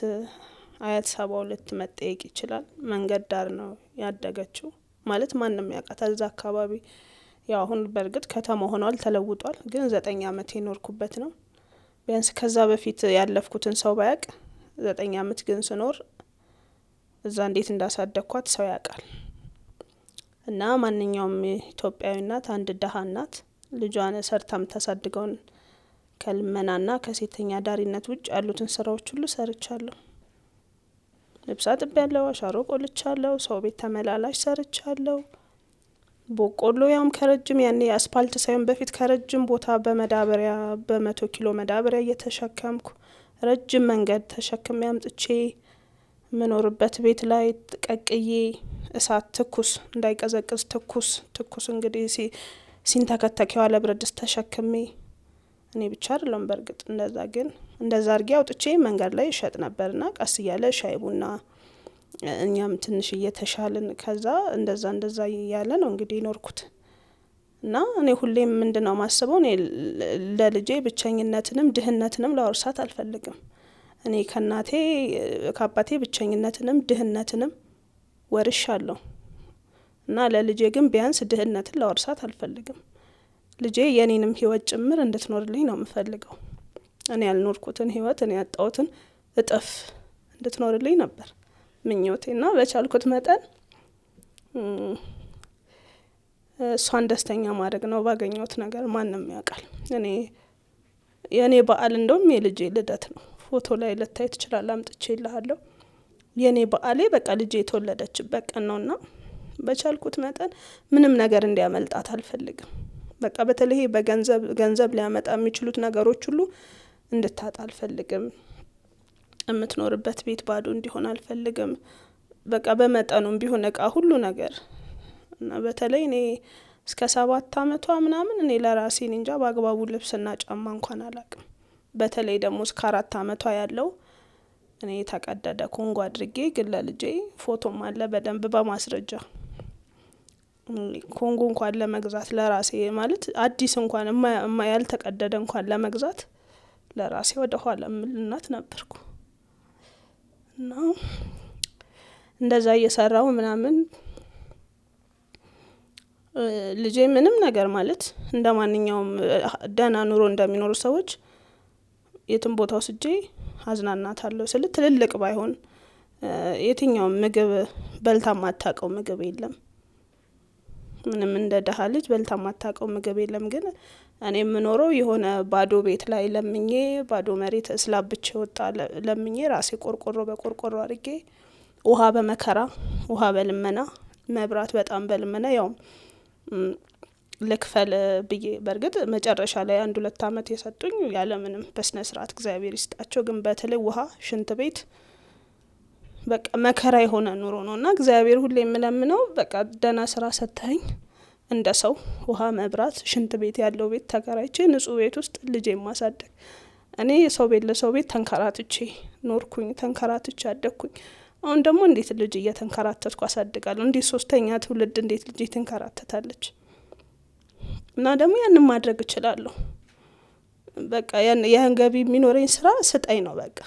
አያት 72 መጠየቅ ይችላል። መንገድ ዳር ነው ያደገችው ማለት ማንንም ያውቃታል እዛ አካባቢ። ያው አሁን በእርግጥ ከተማ ሆኗል ተለውጧል፣ ግን 9 ዓመት የኖርኩበት ነው። ቢያንስ ከዛ በፊት ያለፍኩትን ሰው ባያቅ 9 ዓመት ግን ስኖር እዛ እንዴት እንዳሳደግኳት ሰው ያውቃል። እና ማንኛውም ኢትዮጵያዊ እናት አንድ ደሃ እናት ልጇን ሰርታ የምታሳድገውን ከልመናና ከሴተኛ ዳሪነት ውጭ ያሉትን ስራዎች ሁሉ ሰርቻለሁ። ልብስ አጥቤያለሁ፣ አሻሮ ቆልቻለሁ፣ ሰው ቤት ተመላላሽ ሰርቻለሁ። በቆሎ ያም ከረጅም ያኔ አስፓልት ሳይሆን በፊት ከረጅም ቦታ በመዳበሪያ በ100 ኪሎ መዳበሪያ እየተሸከምኩ ረጅም መንገድ ተሸክሜ አምጥቼ ምኖርበት ቤት ላይ ቀቅዬ እሳት ትኩስ እንዳይቀዘቅዝ ትኩስ እንግዲህ ሲንተከተክ ያለ ብረት ድስት ተሸክሜ እኔ ብቻ አይደለም በእርግጥ እንደዛ ግን እንደዛ አርጌ አውጥቼ መንገድ ላይ እሸጥ ነበርና ቀስ እያለ ሻይ ቡና እኛም ትንሽ እየተሻልን ከዛ እንደዛ እያለ ነው እንግዲህ ይኖርኩት። እና እኔ ሁሌም ምንድነው ማስበው እኔ ለልጄ ብቸኝነትንም ድህነትንም ላወርሳት አልፈልግም። እኔ ከናቴ ከአባቴ ብቸኝነትንም ድህነትንም ወርሻለሁ እና ለልጄ ግን ቢያንስ ድህነትን ላወርሳት አልፈልግም። ልጄ የኔንም ህይወት ጭምር እንድትኖርልኝ ነው የምፈልገው። እኔ ያልኖርኩትን ህይወት እኔ ያጣሁትን እጥፍ እንድትኖርልኝ ነበር ምኞቴና በቻልኩት መጠን እሷን ደስተኛ ማድረግ ነው ባገኘሁት ነገር። ማንም ያውቃል እኔ የኔ በዓል እንደውም የልጄ ልደት ነው። ፎቶ ላይ ልታይ ትችላለህ፣ አምጥቼልሃለሁ። የኔ በዓሌ በቃ ልጄ የተወለደችበት ቀን ነውና በቻልኩት መጠን ምንም ነገር እንዲያመልጣት አልፈልግም። በቃ በተለይ በገንዘብ ሊያመጣ የሚችሉት ነገሮች ሁሉ እንድታጣ አልፈልግም። የምትኖርበት ቤት ባዶ እንዲሆን አልፈልግም። በቃ በመጠኑም ቢሆን እቃ ሁሉ ነገር እና በተለይ እኔ እስከ 7 አመቷ ምናምን እኔ ለራሴ እንጃ በአግባቡ ልብስና ጫማ እንኳን አላቅም። በተለይ ደግሞ እስከ 4 አመቷ ያለው እኔ ተቀደደ ኮንጎ አድርጌ ግን ለልጄ ፎቶም አለ በደንብ በማስረጃ ኮንጎ እንኳን ለመግዛት ለራሴ ማለት አዲስ እንኳን ያልተቀደደ እንኳን ለመግዛት ለራሴ ወደ ኋላ ምልናት ነበርኩ። እና እንደዛ እየሰራው ምናምን ልጄ ምንም ነገር ማለት እንደማንኛውም ደህና ኑሮ እንደሚኖሩ ሰዎች የትም ቦታ ወስጄ አዝናናታለሁ። ስለ ትልልቅ ባይሆን የትኛውም ምግብ በልታ ማታቀው ምግብ የለም። ምንም እንደ ደሃ ልጅ በልታ ማታቀው ምግብ የለም። ግን እኔ የምኖረው የሆነ ባዶ ቤት ላይ ለምኜ ባዶ መሬት እስላብቼ ወጣ ለምኜ ራሴ ቆርቆሮ በቆርቆሮ አድርጌ ውሃ በመከራ ውሃ በልመና መብራት በጣም በልመና ያው ልክፈል ብዬ በርግጥ መጨረሻ ላይ 1-2 አመት የሰጡኝ ያለ ምንም በስነ ስርዓት እግዚአብሔር ይስጣቸው። ግን በተለይ ውሃ ሽንት ቤት በቃ መከራ የሆነ ኑሮ ነውና እግዚአብሔር ሁሌ የምለምነው በቃ ደህና ስራ ሰጥተኸኝ እንደ ሰው ውሃ መብራት ሽንት ቤት ያለው ቤት ተከራይቼ ንጹህ ቤት ውስጥ ልጄ ማሳደግ። እኔ የሰው ቤት ለሰው ቤት ተንከራትቼ ኖርኩኝ፣ ተንከራትቼ አደግኩኝ። አሁን ደግሞ እንዴት ልጅ እየተንከራተትኩ አሳድጋለሁ? እንዴት 3ኛ ትውልድ እንዴት ልጅ ትንከራተታለች? እና ደግሞ ያንን ማድረግ እችላለሁ። በቃ ያን ገቢ የሚኖረኝ ስራ ስጠኝ ነው በቃ።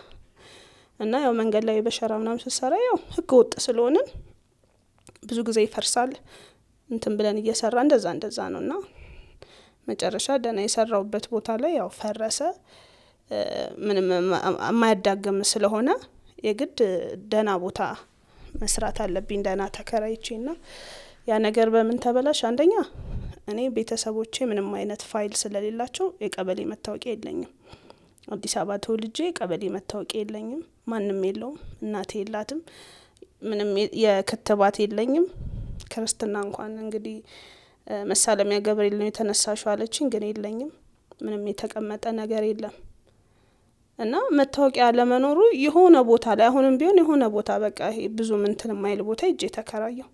እና ያው መንገድ ላይ በሸራ ምናምን ስሰራ ያው ህገ ወጥ ስለሆነ ብዙ ጊዜ ይፈርሳል እንትን ብለን እየሰራ እንደዛ ነውና መጨረሻ ደህና የሰራውበት ቦታ ላይ ያው ፈረሰ። ምንም የማያዳግም ስለሆነ የግድ ደህና ቦታ መስራት አለብኝ ደህና ተከራይቼና ያ ነገር በምን ተበላሽ? አንደኛ እኔ ቤተሰቦቼ ምንም አይነት ፋይል ስለሌላቸው የቀበሌ መታወቂያ የለኝም። አዲስ አበባ ተወልጄ ቀበሌ መታወቂያ የለኝም። ማንም የለውም። እናቴ የላትም። ምንም የክትባት የለኝም። ክርስትና እንኳን እንግዲህ መሳለሚያ ገብርኤል ነው የተነሳሽው አለችኝ፣ ግን የለኝም። ምንም የተቀመጠ ነገር የለም። እና መታወቂያ ለመኖሩ የሆነ ቦታ ላይ አሁንም ቢሆን የሆነ ቦታ በቃ ብዙ እንትን የማይል ቦታ ሄጄ ተከራየው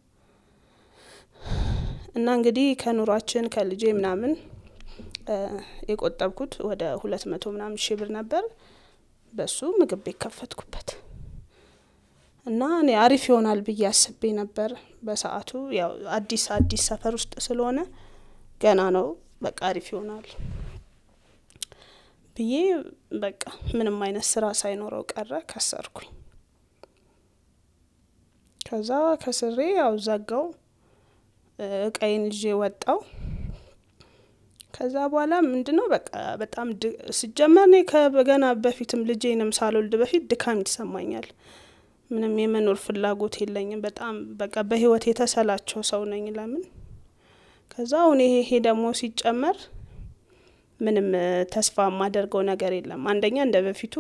እና እንግዲህ ከኑሯችን ከልጄ ምናምን የቆጠብኩት ወደ 200 ምናምን ሺህ ብር ነበር። በሱ ምግብ ቤት ከፈትኩበት እና እኔ አሪፍ ይሆናል ብዬ አስቤ ነበር። በሰዓቱ ያው አዲስ ሰፈር ውስጥ ስለሆነ ገና ነው በቃ አሪፍ ይሆናል ብዬ በቃ ምንም አይነት ስራ ሳይኖረው ቀረ፣ ከሰርኩኝ። ከዛ ከስሬ ያው ዘጋው፣ እቃዬን ይዤ ወጣው። ከዛ በኋላ ምንድነው በቃ በጣም ሲጀመር እኔ ከገና በፊትም ልጄንም ሳልወልድ በፊት ድካም ይሰማኛል። ምንም የመኖር ፍላጎት የለኝም። በጣም በቃ በህይወት የተሰላቸው ሰው ነኝ። ለምን ከዛ አሁን ይሄ ደግሞ ሲጨመር ምንም ተስፋ የማደርገው ነገር የለም። አንደኛ እንደ በፊቱ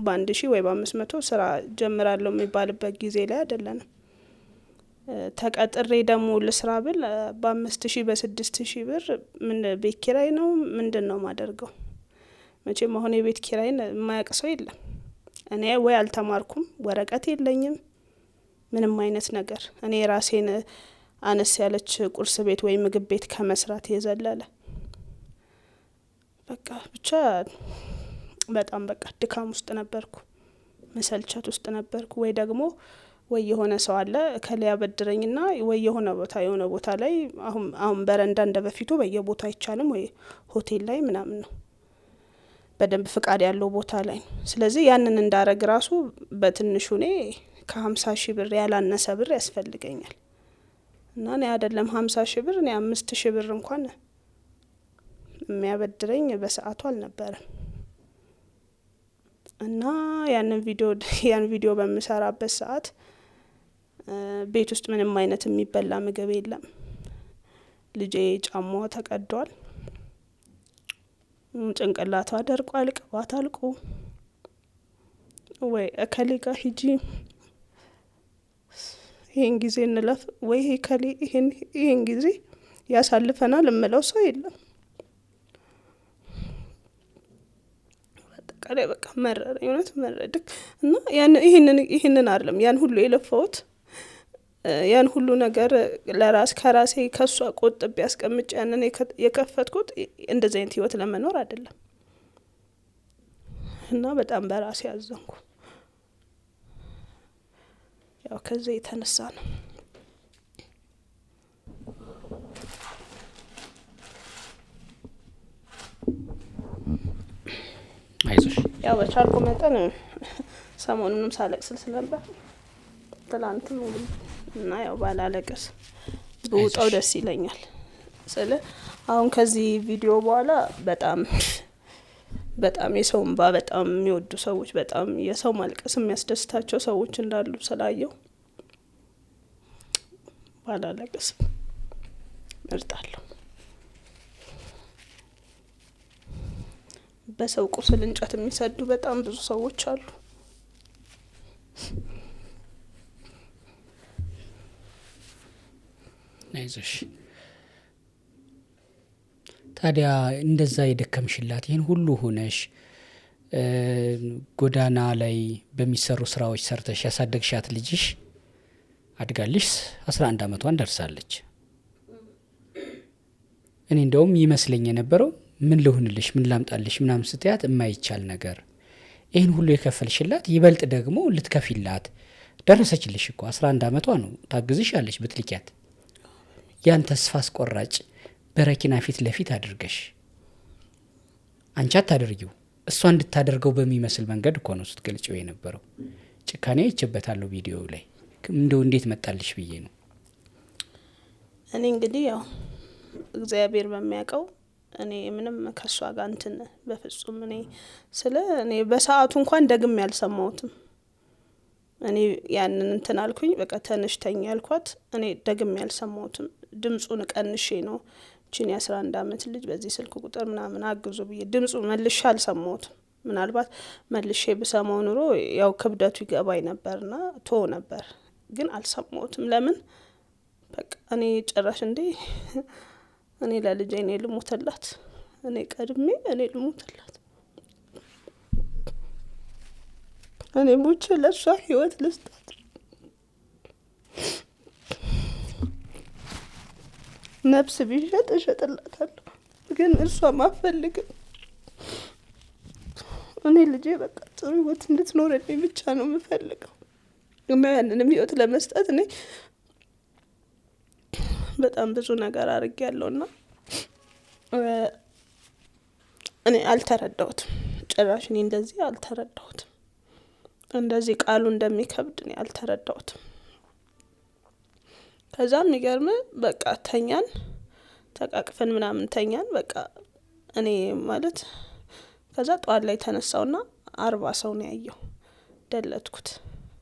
በ1000 ወይ በ500 ስራ ጀምራለሁ የሚባልበት ጊዜ ላይ አይደለንም። ተቀጥሬ ደግሞ ልስራ ብል በ5000 በ6000 ብር ምን ቤት ኪራይ ነው ምንድነው ማደርገው? መቼም አሁን የቤት ኪራይን የማያውቅ ሰው የለም። እኔ ወይ አልተማርኩም፣ ወረቀት የለኝም፣ ምንም አይነት ነገር እኔ ራሴን አነስ ያለች ቁርስ ቤት ወይ ምግብ ቤት ከመስራት የዘለለ በቃ ብቻ በጣም በቃ ድካም ውስጥ ነበርኩ፣ መሰልቸት ውስጥ ነበርኩ። ወይ ደግሞ ወይ የሆነ ሰው አለ ከላይ ያበድረኝና ወይ የሆነ ቦታ ላይ አሁን በረንዳ እንደ በፊቱ በየቦታ አይቻልም ወይ ሆቴል ላይ ምናምን ነው በደንብ ፍቃድ ያለው ቦታ ላይ ነው። ስለዚህ ያንን እንዳረግ ራሱ በትንሹ እኔ ከ50,000 ብር ያላነሰ ብር ያስፈልገኛል እና እኔ አይደለም 50,000 ብር እኔ 5,000 ብር እንኳን የሚያበድረኝ በሰዓቱ አልነበረም። እና ያን ቪዲዮ በምሰራበት ሰዓት ቤት ውስጥ ምንም አይነት የሚበላ ምግብ የለም። ልጄ ጫማዋ ተቀዷል፣ ጭንቅላቷ ደርቋል፣ ቅባት አልቆ ወይ እከሌ ጋር ሂጂ ይሄን ጊዜ እንለፍ ወይ እከሌ ይሄን ጊዜ ያሳልፈናል እምለው ሰው የለም። በቃ በቃ መረረኝ እውነት መረድክ እና ይሄንን አይደለም ያን ሁሉ የለፈውት ያን ሁሉ ነገር ከራሴ ከሷ ቆጥቤ ያስቀምጬ ያንን የከፈትኩት እንደዚህ አይነት ህይወት ለመኖር አይደለም። እና በጣም በራሴ ያዘንኩ ያው ከዚህ የተነሳ ነው። አይዞሽ ያው በቻልኩ መጠን ሰሞኑንም ሳለቅስ ነበር ትላንት እና ያው ባላለቅስ ብውጣው ደስ ይለኛል። አሁን ከዚህ ቪዲዮ በኋላ በጣም የሰው እንባ በጣም የሚወዱ ሰዎች በጣም የሰው ማልቀስ የሚያስደስታቸው ሰዎች እንዳሉ ስላየው ባላለቅስ መርጣለሁ። በሰው ቁስል እንጨት የሚሰዱ በጣም ብዙ ሰዎች አሉ። አይዞሽ ታዲያ እንደዛ የደከምሽላት ይህን ሁሉ ሆነሽ ጎዳና ላይ በሚሰሩ ስራዎች ሰርተሽ ያሳደግሻት ልጅሽ አድጋልሽ 11 አመቷን ደርሳለች። እኔ እንደውም ይመስለኝ የነበረው ምን ልሁንልሽ ምን ላምጣልሽ ምናምን ስትያት የማይቻል ነገር ይህን ሁሉ የከፈልሽላት ይበልጥ ደግሞ ልትከፊላት ደረሰችልሽ እኮ 11 አመቷ ነው። ታግዝሻለች ብትልኪያት ያን ተስፋ አስቆራጭ በረኪና ፊት ለፊት አድርገሽ አንቺ አታደርጊው እሷ እንድታደርገው በሚመስል መንገድ እኮ ነው ስትገልጪው የነበረው። ጭካኔ አይቼበታለሁ ቪዲዮ ላይ እንደው እንዴት መጣልሽ ብዬ ነው። እኔ እንግዲህ ያው እግዚአብሔር በሚያውቀው እኔ ምንም ከሷ ጋር እንትን በፍጹም እኔ በሰዓቱ እንኳን ደግም ያልሰማሁትም እኔ ያንን እንትን አልኩኝ በቃ ተነሽተኛ ያልኳት እኔ ደግም ያልሰማሁትም ድምጹን ቀንሼ ነው እቺን 11 አመት ልጅ በዚህ ስልክ ቁጥር ምናምን አግዙ ብዬ ድምጹ መልሼ አልሰማሁትም። ምናልባት መልሼ ብሰማው ኑሮ ያው ክብደቱ ይገባኝ ነበርና ቶ ነበር ግን አልሰማሁትም። ለምን በቃ እኔ ጭራሽ እኔ ለልጄ እኔ ልሞትላት እኔ ቀድሜ እኔ ልሞትላት እኔ ሞቼ ለሷ ህይወት ልስጣት ነፍስ ቢሸጥ እሸጥላታለሁ ግን እሷ ማፈልግም እኔ ልጄ በቃ ጥሩ ህይወት እንድትኖርልኝ ብቻ ነው የምፈልገው። እና ያንንም ህይወት ለመስጠት እኔ በጣም ብዙ ነገር አድርጌያለሁና እኔ አልተረዳሁትም ጭራሽ እኔ እንደዚህ አልተረዳሁትም። እንደዚህ ቃሉ እንደሚከብድ እኔ አልተረዳሁትም። ከዛ የሚገርም በቃ ተኛን ተቃቅፈን ምናምን ተኛን በቃ እኔ ማለት ከዛ ጧት ላይ ተነሳውና 40 ሰው ነው ያየው ደለትኩት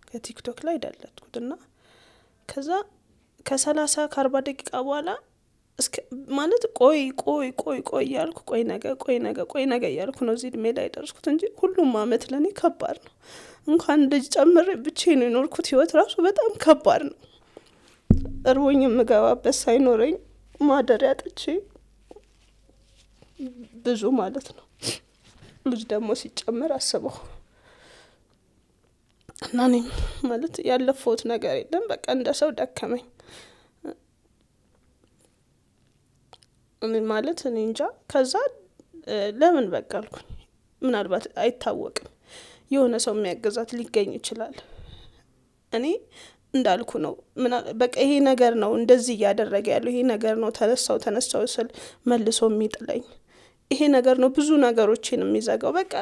ከቲክቶክ ላይ ደለትኩትና ከዛ ከ30 ከ40 ደቂቃ በኋላ ማለት ቆይ ያልኩ ቆይ ነገ ያልኩ ነው እዚህ እድሜ ላይ ደረስኩት እንጂ ሁሉም አመት ለኔ ከባድ ነው። እንኳን ልጅ ጨምሬ ብቻዬን የኖርኩት ህይወት ራሱ በጣም ከባድ ነው። እርቦኝ የምገባበት ሳይኖረኝ ማደሪያ አጥቼ ብዙ ማለት ነው። ልጅ ደግሞ ሲጨመር አስበው እና እኔ ማለት ያለፈውት ነገር የለም በቃ እንደ ሰው ደከመኝ። እኔ ማለት እኔ እንጃ ከዛ ለምን በቃ አልኩኝ ምናልባት አይታወቅም የሆነ ሰው የሚያገዛት ሊገኝ ይችላል። እኔ እንዳልኩ ነው። በቃ ይሄ ነገር ነው እንደዚህ እያደረገ ያለው ይሄ ነገር ነው። ተነሳው ስል መልሶ የሚጥለኝ ይሄ ነገር ነው። ብዙ ነገሮችን የሚዘጋው በቃ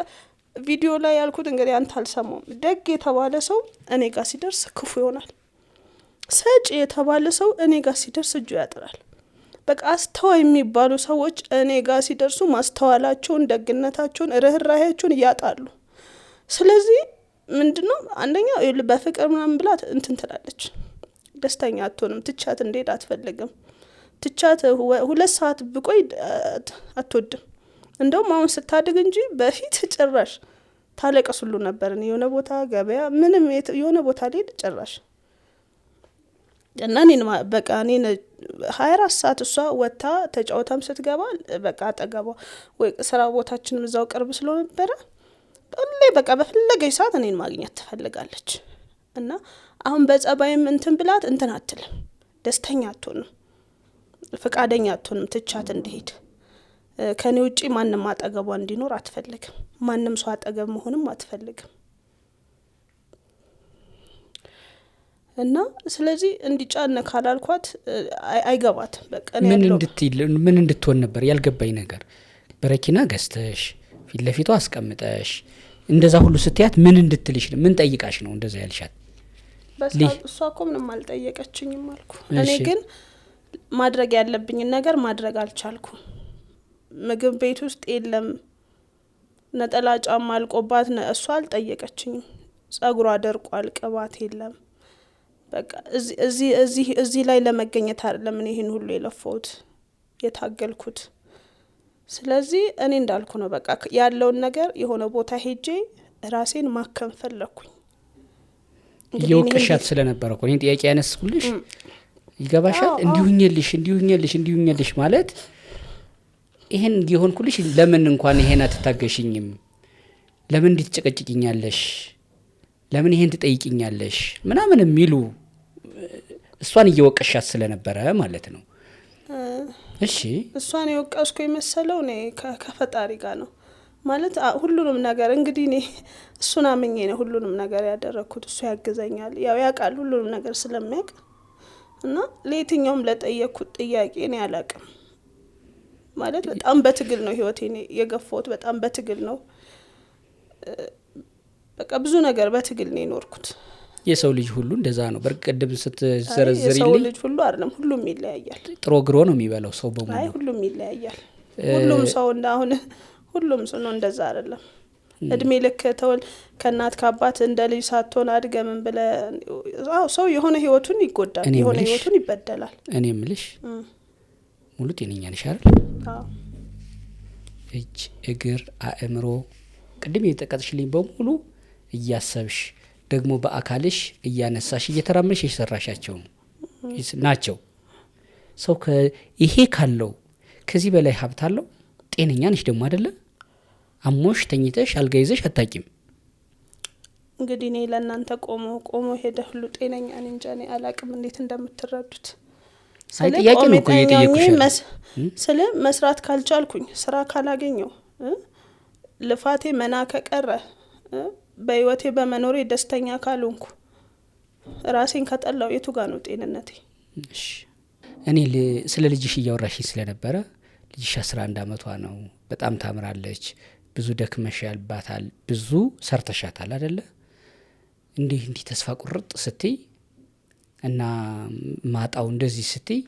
ቪዲዮ ላይ ያልኩት እንግዲህ አንተ አልሰማውም። ደግ የተባለ ሰው እኔ ጋር ሲደርስ ክፉ ይሆናል። ሰጪ የተባለ ሰው እኔ ጋር ሲደርስ እጁ ያጥራል። በቃ አስተዋይ የሚባሉ ሰዎች እኔ ጋር ሲደርሱ ማስተዋላቸውን፣ ደግነታቸውን፣ ርህራሄያቸውን ያጣሉ። ስለዚህ ምንድነው አንደኛው በፍቅር ምናምን ብላት እንትን ትላለች፣ ደስተኛ አትሆንም። ትቻት እንዴት አትፈልግም። ትቻት 2 ሰዓት ብቆይ አትወድም። እንደውም አሁን ስታድግ እንጂ በፊት ጭራሽ ታለቀስ ሁሉ ነበር። የሆነ ቦታ ገበያ ምንም የሆነ ቦታ ልሄድ ጭራሽ እና እኔን በቃ እኔን 24 ሰዓት እሷ ወታ ተጫውታም ስትገባ በቃ አጠገቧ ወይ ስራ ቦታችንም እዛው ቅርብ ስለነበረ በቃ በፈለገች ሰዓት እኔን ማግኘት ትፈልጋለች። እና አሁን በጸባይም እንትን ብላት እንትን አትልም፣ ደስተኛ አትሆንም፣ ፈቃደኛ አትሆንም። ትቻት እንድሄድ ከኔ ውጪ ማንም አጠገቧ እንዲኖር አትፈልግም። ማንም ሰው አጠገብ መሆንም አትፈልግም። እና ስለዚህ እንዲጫነ ካላልኳት አይገባት። በቃ ምን እንድትሆን ነበር ያልገባኝ ነገር። በረኪና ገዝተሽ ፊት ለፊቷ አስቀምጠሽ እንደዛ ሁሉ ስትያት ምን እንድትልሽ ነው? ምን ጠይቃሽ ነው እንደዛ ያልሻት? እሷ እኮ ምንም አልጠየቀችኝም አልኩ። እኔ ግን ማድረግ ያለብኝን ነገር ማድረግ አልቻልኩም። ምግብ ቤት ውስጥ የለም፣ ነጠላ ጫማ አልቆባት እሷ አልጠየቀችኝም። ጸጉሯ ደርቋል፣ ቅባት የለም። በቃ እዚህ ላይ ለመገኘት አይደለም እኔ ይሄን ሁሉ የለፈውት የታገልኩት። ስለዚህ እኔ እንዳልኩ ነው በቃ ያለውን ነገር የሆነ ቦታ ሄጄ ራሴን ማከም ፈለኩኝ። የወቀሻት ስለነበረ እኮ እኔ ጥያቄ ያነስኩልሽ ይገባሻል። እንዲሁኝልሽ ማለት ይሄን ይሆንኩልሽ ለምን እንኳን ይሄን አትታገሽኝም? ለምን እንድትጨቀጭቂኛለሽ? ለምን ይሄን ትጠይቂኛለሽ? ምናምን የሚሉ እሷን እየወቀሻት ስለነበረ ማለት ነው። እሺ እሷን የወቀስኩ የመሰለው እኔ ከፈጣሪ ጋር ነው ማለት ሁሉንም ነገር እንግዲህ እኔ እሱን አምኜ ነው ሁሉንም ነገር ያደረኩት። እሱ ያግዘኛል፣ ያው ያውቃል ሁሉንም ነገር ስለሚያውቅ እና ለየትኛውም ለጠየቅኩት ጥያቄ እኔ አላውቅም ማለት በጣም በትግል ነው ህይወቴን የገፋሁት። በጣም በትግል ነው በቃ ብዙ ነገር በትግል ነው የኖርኩት። የሰው ልጅ ሁሉ እንደዛ ነው። በርቀደም ስትዘረዝሪልኝ የሰው ልጅ ሁሉ አይደለም፣ ሁሉም ይለያያል። ጥሮ ግሮ ነው የሚበላው ሰው በሙሉ። ሁሉም ይለያያል። ሁሉም ሰው እንዳሁን ሁሉም ሰው ነው እንደዛ አይደለም። እድሜ ልክ ከእናት ከአባት እንደ ልጅ ሳትሆን አድገ ምን ብለ ሰው የሆነ ህይወቱን ይጎዳል፣ የሆነ ህይወቱን ይበደላል። እኔ የምልሽ ሙሉ ጤነኛ ነሽ አይደል? እጅ እግር አእምሮ ቅድም የጠቀስሽልኝ በሙሉ እያሰብሽ ደግሞ በአካልሽ እያነሳሽ እየተራመሽ የሰራሻቸው ናቸው። ሰው ይሄ ካለው ከዚህ በላይ ሀብት አለው። ጤነኛ ነሽ ደግሞ አይደለ? አሞሽ ተኝተሽ አልጋ ይዘሽ አታቂም። እንግዲህ እኔ ለእናንተ ቆሞ ሄደ ሁሉ ጤነኛ ነኝ እንጂ እኔ አላቅም እንዴት እንደምትረዱት። ጥያቄ ነው እኮ የጠየኩሽ። ስለ መስራት ካልቻልኩኝ ስራ ካላገኘው ልፋቴ መና ከቀረ በህይወቴ በመኖሬ ደስተኛ ካልሆንኩ ራሴን ከጠላው የቱ ጋር ነው ጤንነቴ? እኔ ስለ ልጅሽ እያወራሽ ስለነበረ ልጅሽ 11 አመቷ ነው። በጣም ታምራለች። ብዙ ደክመሻልባታል፣ ብዙ ሰርተሻታል አይደለ? እንዲህ ተስፋ ቁርጥ ስትይ እና ማጣው እንደዚህ ስትይ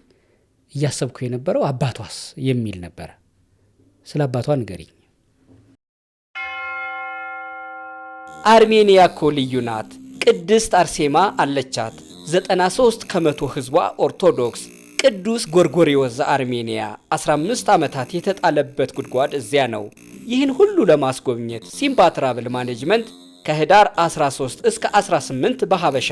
እያሰብኩ የነበረው አባቷስ የሚል ነበር። ስለ አባቷ ንገሪኝ። አርሜኒያ እኮ ልዩ ናት። ቅድስት አርሴማ አለቻት። 93% ህዝቧ ኦርቶዶክስ። ቅዱስ ጎርጎሪዮስ ዘአርሜኒያ 15 ዓመታት የተጣለበት ጉድጓድ እዚያ ነው። ይህን ሁሉ ለማስጎብኘት ሲምባ ትራቭል ማኔጅመንት ከህዳር 13 እስከ 18 በሀበሻ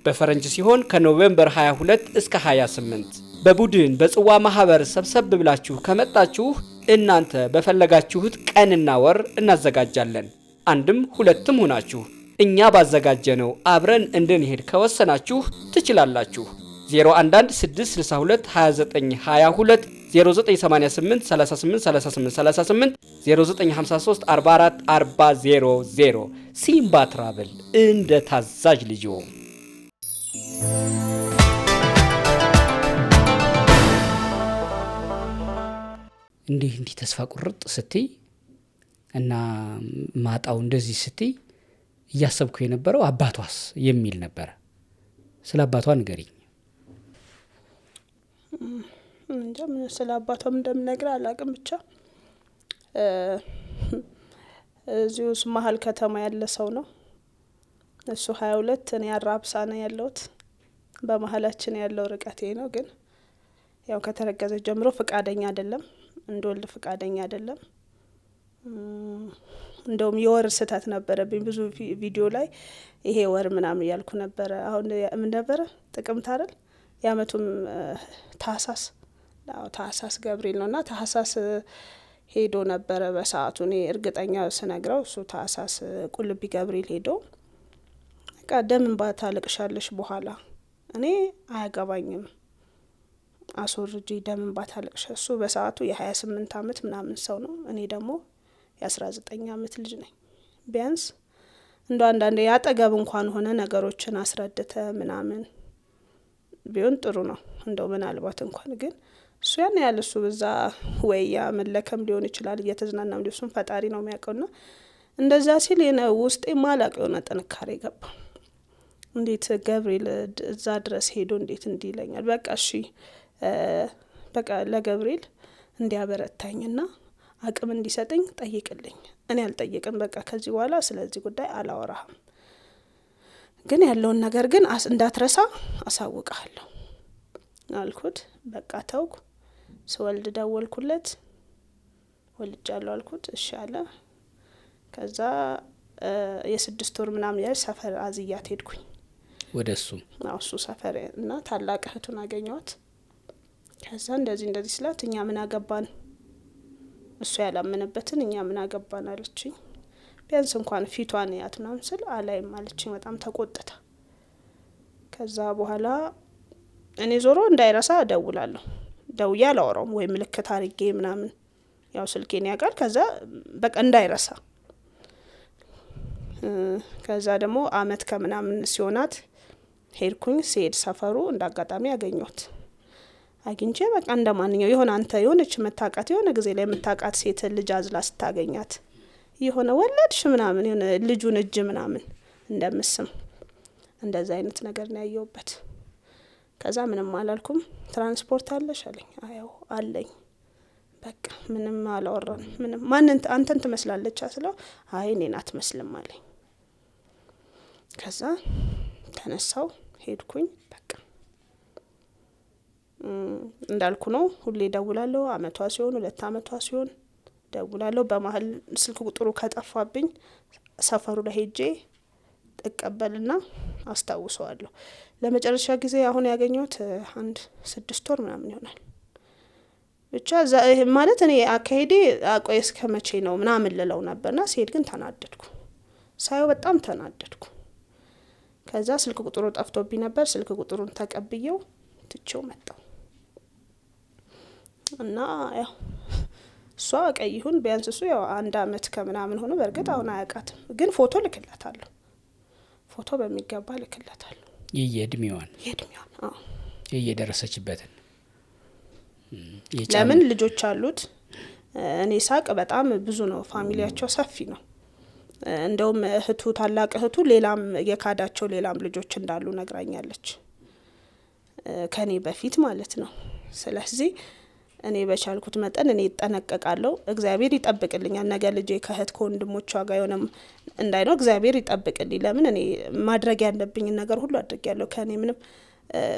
በፈረንጅ ሲሆን ከኖቬምበር 22 እስከ 28 በቡድን በጽዋ ማህበር ሰብሰብ ብላችሁ ከመጣችሁ እናንተ በፈለጋችሁት ቀንና ወር እናዘጋጃለን። አንድም ሁለትም ሆናችሁ እኛ ባዘጋጀነው አብረን እንድንሄድ ከወሰናችሁ ትችላላችሁ። 0116622922 0988 383838 0953444000 ሲምባ ትራቭል እንደ ታዛዥ ልጅዎ እንዲህ ተስፋ ቁርጥ ስትይ እና ማጣው እንደዚህ ስትይ እያሰብኩ የነበረው አባቷስ የሚል ነበር። ስለ አባቷ ንገሪኝ። እንጃ ምን ስለ አባቷም እንደምነግር አላቅም። ብቻ እዚሁ መሀል ከተማ ያለ ሰው ነው። እሱ 22 እኔ አራብሳ ነው ያለሁት። በመሀላችን ያለው ርቀቴ ነው። ግን ያው ከተረገዘ ጀምሮ ፍቃደኛ አይደለም፣ እንደወልድ ፍቃደኛ አይደለም። እንደውም የወር ስህተት ነበረብኝ። ብዙ ቪዲዮ ላይ ይሄ ወር ምናምን ያልኩ ነበረ። አሁን ምን ነበረ ጥቅምት አይደል? የአመቱም ታህሳስ ገብርኤል ነውና ታህሳስ ሄዶ ነበረ በሰዓቱ። እኔ እርግጠኛ ስነግረው እሱ ታህሳስ ቁልቢ ገብርኤል ሄዶ በቃ ደም እንባ ታለቅሻለሽ በኋላ እኔ አያገባኝም አስወርጂ ደም እንባ ታለቅሽ። እሱ በሰዓቱ የ28 አመት ምናምን ሰው ነው። እኔ ደግሞ የ19 አመት ልጅ ነኝ። ቢያንስ እንደ አንዳንዴ ያጠገብ እንኳን ሆነ ነገሮችን አስረድተ ምናምን ቢሆን ጥሩ ነው። እንደው ምናልባት እንኳን ግን እሱ ያን ያህል እሱ በዛ ወያ መለከም ሊሆን ይችላል እየተዝናናም ሊሆን ፈጣሪ ነው የሚያውቀውና እንደዛ ሲል ውስጤ ማላቅ የሆነ ጥንካሬ ገባ። እንዴት ገብርኤል እዛ ድረስ ሄዶ እንዴት እንዲህ ይለኛል? በቃ እሺ በቃ ለገብርኤል እንዲያበረታኝና አቅም እንዲሰጠኝ ጠይቅልኝ። እኔ አልጠይቅም፣ በቃ ከዚህ በኋላ ስለዚህ ጉዳይ አላወራህም፣ ግን ያለውን ነገር ግን እንዳትረሳ አሳውቃለሁ አልኩት። በቃ ተውኩ። ስወልድ ደወልኩለት፣ ወልጃለሁ አልኩት። እሺ አለ። ከዛ የ6 ወር ምናምን ያህል ሰፈር አዝያት ሄድኩኝ ወደ እሱ እሱ ሰፈር እና ታላቅ እህቱን አገኘኋት። ከዛ እንደዚህ ስላት እኛ ምን አገባን፣ እሱ ያላመነበትን እኛ ምን አገባን አለችኝ። ቢያንስ እንኳን ፊቷን ያት ምናምን ስል አላይም አለችኝ። በጣም ተቆጥታ። ከዛ በኋላ እኔ ዞሮ እንዳይረሳ እደውላለሁ። ደውዬ አላወራውም ወይ ምልክት አድርጌ ምናምን ያው ስልኬን ያውቃል። ከዛ በቃ እንዳይረሳ። ከዛ ደግሞ አመት ከምናምን ሲሆናት ሄድኩኝ። ሲሄድ ሰፈሩ እንዳጋጣሚ አገኘሁት። አግኝቼ በቃ እንደማንኛው የሆነ አንተ የሆነች መታቃት የሆነ ጊዜ ላይ መታቃት ሴት ልጅ አዝላ ስታገኛት የሆነ ወለድሽ ምናምን የሆነ ልጁን እጅ ምናምን እንደምስም እንደዛ አይነት ነገር ነው ያየሁበት። ከዛ ምንም አላልኩም። ትራንስፖርት አለሽ አለኝ። አዎ አለኝ። በቃ ምንም አላወራን። ምንም ማንን አንተን ትመስላለች ስለው አይ እኔን አትመስልም አለኝ። ከዛ ተነሳው ሄድኩኝ። በቃ እንዳልኩ ነው። ሁሌ ደውላለሁ። አመቷ ሲሆን 2 አመቷ ሲሆን ደውላለሁ። በመሀል ስልክ ቁጥሩ ከጠፋብኝ ሰፈሩ ላይ ሄጄ እቀበልና አስታውሰዋለሁ። ለመጨረሻ ጊዜ አሁን ያገኘሁት 6 ወር ምናምን ይሆናል። ብቻ ማለት እኔ አካሄዴ አቆይ እስከ መቼ ነው ምናምን ልለው ነበርና ሲሄድ ግን ተናደድኩ። ሳየው በጣም ተናደድኩ። ከዛ ስልክ ቁጥሩ ጠፍቶብኝ ነበር። ስልክ ቁጥሩን ተቀብዬው ትቼው መጣሁ እና ያው እሷ ቀይ ይሁን ቢያንስ እሱ ያው 1 አመት ከምናምን ሆኖ በርግጥ አሁን አያውቃትም። ግን ፎቶ ልክላታለሁ። ፎቶ በሚገባ ልክላታለሁ። የእድሜዋን አዎ የደረሰችበትን ለምን ልጆች አሉት። እኔ ሳቅ በጣም ብዙ ነው። ፋሚሊያቸው ሰፊ ነው። እንደውም እህቱ ታላቅ እህቱ ሌላም የካዳቸው ሌላም ልጆች እንዳሉ ነግራኛለች፣ ከኔ በፊት ማለት ነው። ስለዚህ እኔ በቻልኩት መጠን እኔ እጠነቀቃለሁ። እግዚአብሔር ይጠብቅልኛል። ነገ ልጄ ከእህት ከወንድሞቿ ጋር የሆነም እንዳይነው እግዚአብሔር ይጠብቅልኝ። ለምን እኔ ማድረግ ያለብኝ ነገር ሁሉ አድርጌያለሁ። ከኔ ምንም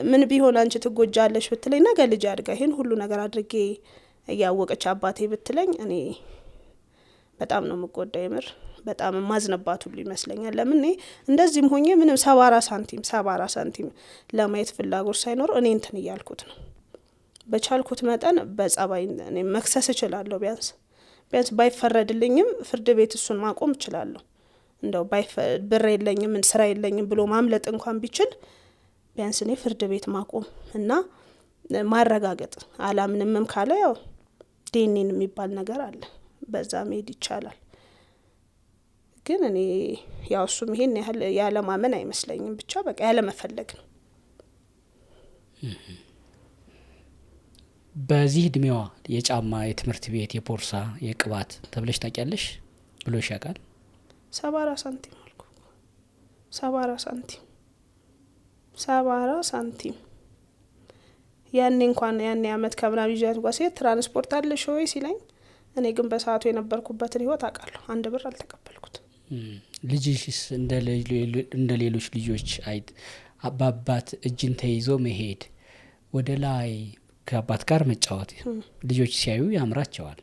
ምን ቢሆን አንቺ ትጎጃለሽ ብትለኝ ነገ ልጅ አድጋ ይሄን ሁሉ ነገር አድርጌ እያወቀች አባቴ ብትለኝ እኔ በጣም ነው የምጎዳው። የምር በጣም ማዝነባት ሁሉ ይመስለኛል። ለምን እኔ እንደዚህም ሆኜ ምንም 74 ሳንቲም ለማየት ፍላጎት ሳይኖር እኔ እንትን እያልኩት ነው። በቻልኩት መጠን በጸባይ እኔ መክሰስ እችላለሁ። ቢያንስ ባይፈረድልኝም ፍርድ ቤት እሱን ማቆም እችላለሁ። እንደው ብር የለኝም ስራ የለኝም ብሎ ማምለጥ እንኳን ቢችል ቢያንስ እኔ ፍርድ ቤት ማቆም እና ማረጋገጥ አላምንምም ካለ ያው ዲኤንኤ የሚባል ነገር አለ፣ በዛ መሄድ ይቻላል። ግን እኔ ያው እሱም ይሄን ያህል ያለ ማመን አይመስለኝም። ብቻ በቃ ያለ መፈለግ ነው። በዚህ እድሜዋ የጫማ የትምህርት ቤት የፖርሳ የቅባት ተብለሽ ታውቂያለሽ ብሎሽ ያውቃል? 74 ሳንቲም አልኩ 74 ሳንቲም ያኔ እንኳን ያኔ አመት ከምናምን ይዣት ጓሴ ትራንስፖርት አለሽ ወይ ሲለኝ እኔ ግን በሰዓቱ የነበርኩበትን ህይወት አውቃለሁ። 1 ብር አልተቀበልኩት። ልጅሽስ እንደ ሌሎች ልጆች አይት አባባት እጅን ተይዞ መሄድ ወደ ላይ ከአባት ጋር መጫወት ልጆች ሲያዩ ያምራቸዋል።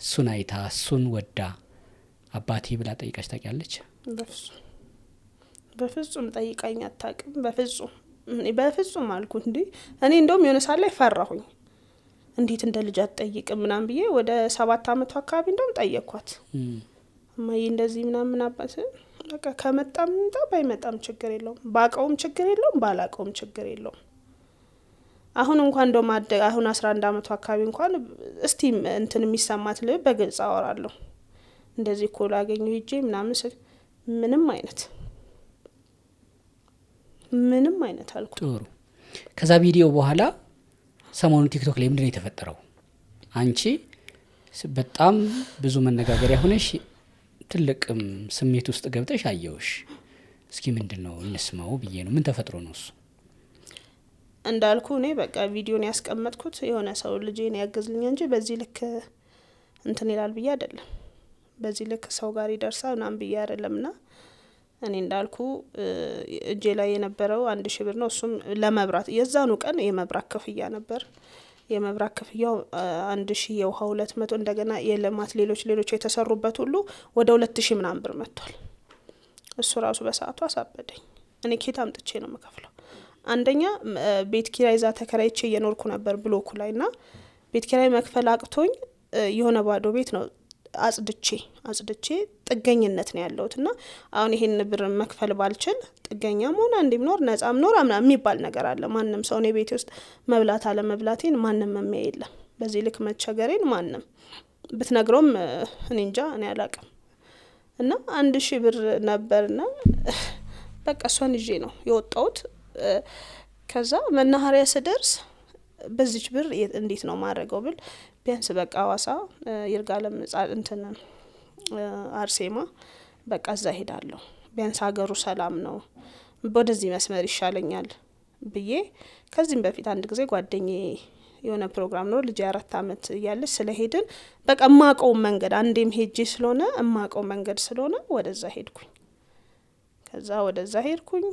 እሱን አይታ እሱን ወዳ አባቴ ብላ ጠይቃሽ ታውቂያለች? በፍጹም ጠይቃኝ አታውቅም። በፍጹም አልኩ እንዴ እኔ እንደውም የሆነ ሰዓት ላይ ፈራሁኝ። እንዴት እንደ ልጅ አትጠይቅም ምናምን ብዬ ወደ 7 አመቷ አካባቢ እንደውም ጠየቅኳት። እማዬ እንደዚህ ምናምን አባት በቃ ከመጣም እንጣ ባይመጣም ችግር የለውም፣ ባቀውም ችግር የለውም፣ ባላቀውም ችግር የለውም። አሁን እንኳን እንደውም አሁን 11 አመቷ አካባቢ እንኳን እስቲ እንትን የሚሰማት ልብ በግልጽ አወራለሁ። እንደዚህ እኮ ላገኘው ሂጄ ምናምን ስል ምንም አይነት አልኩ። ጥሩ። ከዛ ቪዲዮ በኋላ ሰሞኑን ቲክቶክ ላይ ምንድነው የተፈጠረው? አንቺ በጣም ብዙ መነጋገሪያ ሆነሽ ትልቅም ስሜት ውስጥ ገብተሽ አየውሽ። እስኪ ምንድነው እንስማው ብዬ ነው። ምን ተፈጥሮ ነው እሱ? እንዳልኩ እኔ በቃ ቪዲዮን ያስቀመጥኩት የሆነ ሰው ልጄን ያገዝልኝ እንጂ በዚህ ልክ እንትን ይላል ብዬ አይደለም። በዚህ ልክ ሰው ጋር ይደርሳል ምናምን ብዬ አይደለምና እኔ እንዳልኩ እጄ ላይ የነበረው 1000 ብር ነው። እሱም ለመብራት የዛኑ ቀን የመብራት ክፍያ ነበር። የመብራት ክፍያው 1000፣ የውሃ 200፣ እንደገና የልማት ሌሎች የተሰሩበት ሁሉ ወደ 2000 ምናምን ብር መጥቷል። እሱ ራሱ በሰዓቱ አሳበደኝ። እኔ ኬት አምጥቼ ነው የምከፍለው? አንደኛ ቤት ኪራይ ዛ ተከራይቼ እየኖርኩ ነበር ብሎኩ ላይና ቤት ኪራይ መክፈል አቅቶኝ የሆነ ባዶ ቤት ነው አጽድቼ ጥገኝነት ነው ያለውትና አሁን ይሄን ብር መክፈል ባልችል ጥገኛም ሆነ እንዲምኖር ነጻም ኖር አምና የሚባል ነገር አለ። ማንንም ሰው ነው ቤት ውስጥ መብላት አለ መብላቴን ማንንም የሚያይ የለም። በዚህ ልክ መቸገሬን ማንንም ብትነግረውም እኔ እንጃ እኔ አላቅም። እና 1000 ብር ነበርና በቃ እሷን ይዤ ነው የወጣሁት። ከዛ መናኸሪያ ስደርስ በዚች ብር እንዴት ነው ማድረገው ብል ቢያንስ በቃ ሐዋሳ ይርጋለም እንትን አርሴማ በቃ እዛ ሄዳለሁ፣ ቢያንስ ሀገሩ ሰላም ነው፣ ወደዚህ መስመር ይሻለኛል ብዬ ከዚህም በፊት አንድ ጊዜ ጓደኛዬ የሆነ ፕሮግራም ነው ልጅ 4 አመት እያለች ስለሄድን በቃ ማቀው መንገድ አንዴም ሄጄ ስለሆነ ማቀው መንገድ ስለሆነ ወደዛ ሄድኩኝ። ከዛ ወደዛ ሄድኩኝ።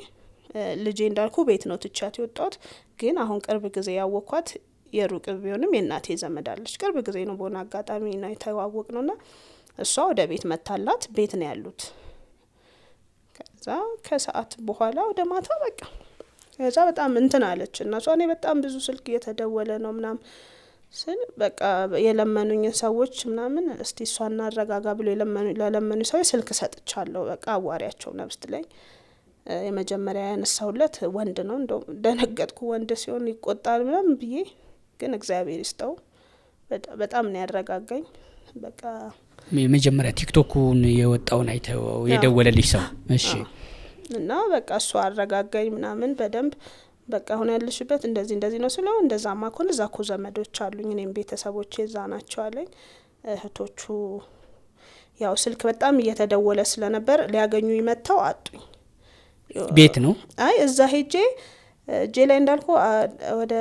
ልጄ እንዳልኩ ቤት ነው ትቻት የወጣሁት። ግን አሁን ቅርብ ጊዜ ያወኳት የሩቅ ቢሆንም የእናቴ ዘመድ አለች። ቅርብ ጊዜ ነው በሆነ አጋጣሚ ነው የተዋወቅ ነውና እሷ ወደ ቤት መታላት ቤት ነው ያሉት። ከዛ ከሰዓት በኋላ ወደ ማታ በቃ ከዛ በጣም እንትን አለች እና እሷ እኔ በጣም ብዙ ስልክ እየተደወለ ነው ምናምን ስል በቃ የለመኑኝ ሰዎች ምናምን እስቲ እሷና አረጋጋ ብሎ ለለመኑ ሰው ስልክ ሰጥቻለሁ በቃ አዋሪያቸው ነብስት ላይ የመጀመሪያ ያነሳውለት ወንድ ነው። እንደው ደነገጥኩ። ወንድ ሲሆን ይቆጣል ምናምን ብዬ ግን እግዚአብሔር ይስጠው በጣም ነው ያረጋጋኝ። በቃ የመጀመሪያ ቲክቶኩን የወጣውን አይተው የደወለልሽ ሰው እሺ። እና በቃ እሱ አረጋጋኝ ምናምን በደንብ በቃ አሁን ያለሽበት እንደዚህ ነው ስለው እንደዛማ ኮን እዛ ኮ ዘመዶች አሉኝ እኔም ቤተሰቦቼ እዛ ናቸው አለኝ። እህቶቹ ያው ስልክ በጣም እየተደወለ ስለነበር ሊያገኙ ይመጣው አጡኝ። ቤት ነው አይ እዛ ሄጄ ላይ እንዳልኩ ወደ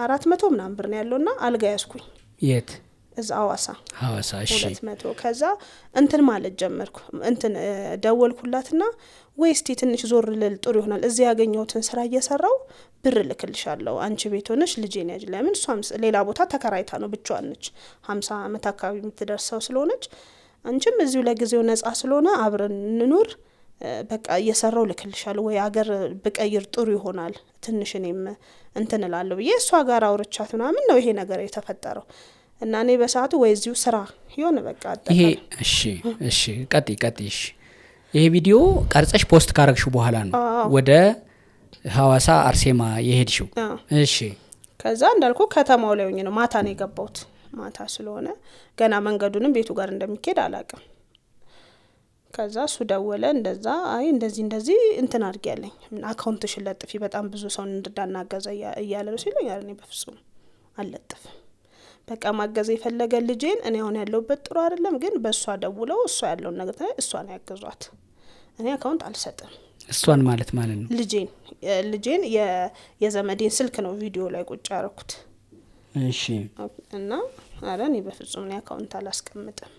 400 ምናምን ብር ነው ያለውና አልጋ ያስኩኝ። የት? እዛ ሐዋሳ እሺ 200 ከዛ እንትን ማለት ጀመርኩ እንትን ደወልኩላትና ወይስቲ ትንሽ ዞር ልል ጥሩ ይሆናል እዚህ ያገኘሁትን ስራ እየሰራው ብር ልክልሻለሁ አንቺ ቤት ሆነሽ ልጄን ያጅ ለምን ሷም ሌላ ቦታ ተከራይታ ነው ብቻዋን ነች 50 አመት አካባቢ የምትደርሰው ስለሆነች አንቺም እዚሁ ለጊዜው ነጻ ስለሆነ አብረን እንኑር በቃ እየሰራው ልክልሻለሁ ወይ አገር በቀይር ጥሩ ይሆናል ትንሽ እኔም እንትን እላለሁ እየሷ ጋር አውርቻት ምናምን ነው ይሄ ነገር የተፈጠረው እና እኔ በሰዓቱ ወይ እዚሁ ስራ ይሆነ በቃ አጣጣ ይሄ እሺ ቀጥይ ይሄ ቪዲዮ ቀርጸሽ ፖስት ካረግሽው በኋላ ነው ወደ ሐዋሳ አርሴማ የሄድሽው እሺ ከዛ እንዳልኩ ከተማው ላይ ሆኜ ነው ማታ ነው የገባሁት ማታ ስለሆነ ገና መንገዱንም ቤቱ ጋር እንደሚኬድ አላቀም ከዛ እሱ ደወለ እንደዛ አይ እንደዚህ እንትን አድርጊ ያለኝ አካውንትሽን ለጥፊ በጣም ብዙ ሰው እንድዳናገዘ እያለ ነው ሲለኝ እኔ በፍጹም አልለጥፍም። በቃ ማገዝ የፈለገ ልጄን እኔ አሁን ያለውበት ጥሩ አይደለም ግን በእሷ ደውለው እሷ ያለውን ነገር እሷን ያገዟት እኔ አካውንት አልሰጥም። እሷን ማለት ነው ልጄን የዘመዴን ስልክ ነው ቪዲዮ ላይ ቁጭ ያረኩት። እሺ እና አረ እኔ በፍጹም እኔ አካውንት አላስቀምጥም።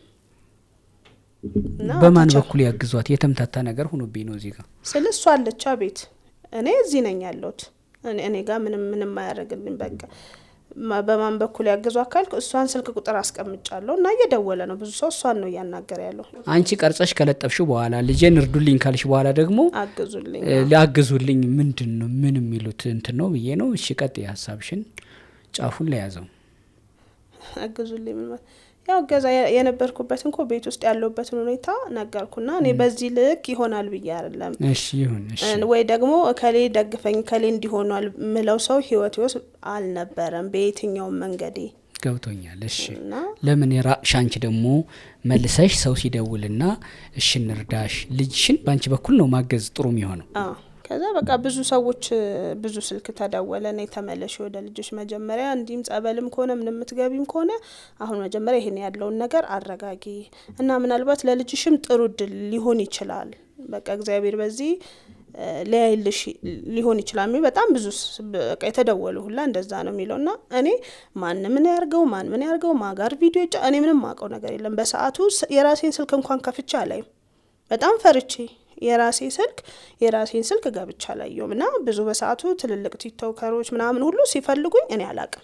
በማን በኩል ያግዟት? የተምታታ ነገር ሆኖብኝ ነው እዚህ ጋር ስለሷ አለቻ ቤት እኔ እዚህ ነኝ ያለሁት እኔ ጋር ምንም አያደርግልኝ። በቃ በማን በኩል ያግዟት ካልኩ እሷን ስልክ ቁጥር አስቀምጫለሁ እና እየደወለ ነው ብዙ ሰው እሷን ነው እያናገረ ያለው። አንቺ ቀርጸሽ ከለጠፍሽው በኋላ ልጄን እርዱልኝ ካልሽ በኋላ ደግሞ አግዙልኝ ምንድነው ምን የሚሉት እንትን ነው ብዬ ነው። እሺ ቀጥይ ሀሳብሽን ጫፉን ላይ ያዘው። አግዙልኝ ምን ያው ገዛ የነበርኩበት እንኳን ቤት ውስጥ ያለውበትን ሁኔታ ነገርኩና እኔ በዚህ ልክ ይሆናል ብዬ አይደለም። እሺ ይሁን እሺ ወይ ደግሞ ከሌ ደግፈኝ ከሌ እንዲሆናል ምለው ሰው ህይወት ውስጥ አልነበረም በየትኛው መንገዴ ገብቶኛል። እሺ ለምን የራሻንቺ ደግሞ መልሰሽ ሰው ሲደውልና እሺ እንርዳሽ ልጅሽን ባንቺ በኩል ነው ማገዝ ጥሩ የሚሆነው። ከዛ በቃ ብዙ ሰዎች ብዙ ስልክ ተደወለ ነው ተመለሽ ወደ ልጅሽ መጀመሪያ እንዲም ጸበልም ከሆነ ምንም ምትገቢም ከሆነ አሁን መጀመሪያ ይሄን ያለውን ነገር አረጋጊ እና ምናልባት ለልጅሽም ጥሩ ድል ሊሆን ይችላል በቃ እግዚአብሔር በዚህ ሊያይልሽ ሊሆን ይችላል። በጣም ብዙ በቃ የተደወሉ ሁላ እንደዛ ነው የሚለውና እኔ ማን ምን ያርገው ማጋር ቪዲዮ እኔ ምንም ማቀው ነገር የለም። በሰዓቱ የራሴን ስልክ እንኳን ከፍቻ ላይ በጣም ፈርቼ የራሴን ስልክ ገብቻ ላይዮምና ብዙ በሰዓቱ ትልልቅ ቲክቶከሮች ምናምን ሁሉ ሲፈልጉኝ እኔ አላቅም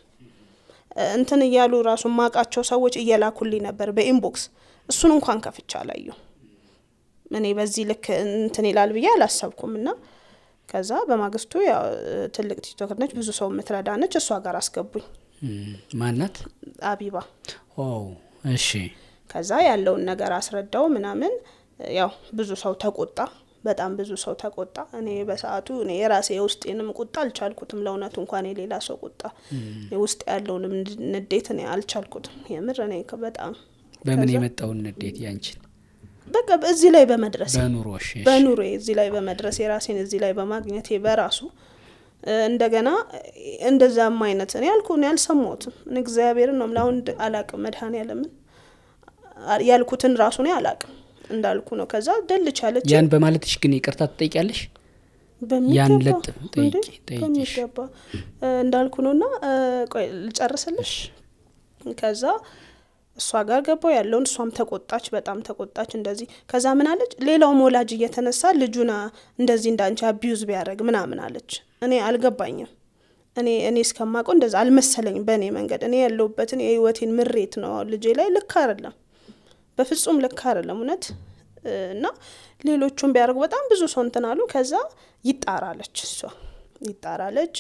እንትን እያሉ ራሱ ማቃቸው ሰዎች እየላኩልኝ ነበር በኢንቦክስ እሱን እንኳን ከፍቻ ላይዮ እኔ በዚህ ልክ እንትን ይላል ብዬ አላሰብኩምና ከዛ በማግስቱ ያው ትልቅ ቲክቶከር ነች ብዙ ሰው ምትረዳነች እሷ ጋር አስገቡኝ። ማናት? አቢባ። እሺ ከዛ ያለውን ነገር አስረዳው ምናምን ያው ብዙ ሰው ተቆጣ በጣም ብዙ ሰው ተቆጣ። እኔ በሰዓቱ እኔ የራሴ ውስጤንም ቁጣ አልቻልኩትም ለውነቱ እንኳን የሌላ ሰው ቁጣ ውስጥ ያለውንም ንዴት እኔ አልቻልኩትም የምር እኔ በጣም በምን የመጣውን ንዴት ያንቺን በቃ እዚህ ላይ በመድረስ በኑሮ እዚህ ላይ በመድረስ የራሴን እዚህ ላይ በማግኘቴ በራሱ እንደገና እንደዛም አይነት እኔ ያልኩኝ ያልሰማሁትም እግዚአብሔርን ነው ላውንድ አላቅም መድኃኒዓለም ያልኩትን ራሱ ነው አላቅም እንዳልኩ ነው። ከዛ ደልቻለች ያን በማለትሽ ግን ይቅርታ ትጠይቂያለሽ? ያን ለጥ ጠይቂሽ እንዳልኩ ነውና ቆይ ልጨርስልሽ። ከዛ እሷ ጋር ገባው ያለውን እሷም ተቆጣች በጣም ተቆጣች እንደዚህ። ከዛ ምን አለች ሌላው ሞላጅ እየተነሳ ልጁና እንደዚህ እንዳንቺ አቢዩዝ ቢያደርግ ምናምን አለች። እኔ አልገባኝም እኔ እስከማውቀው እንደዛ አልመሰለኝም በእኔ መንገድ እኔ ያለውበትን የህይወቴን ምሬት ነው ልጄ ላይ ልክ አይደለም በፍጹም ልክ አይደለም እውነት እና ሌሎቹም ቢያርጉ በጣም ብዙ ሰው እንትን አሉ። ከዛ ይጣራለች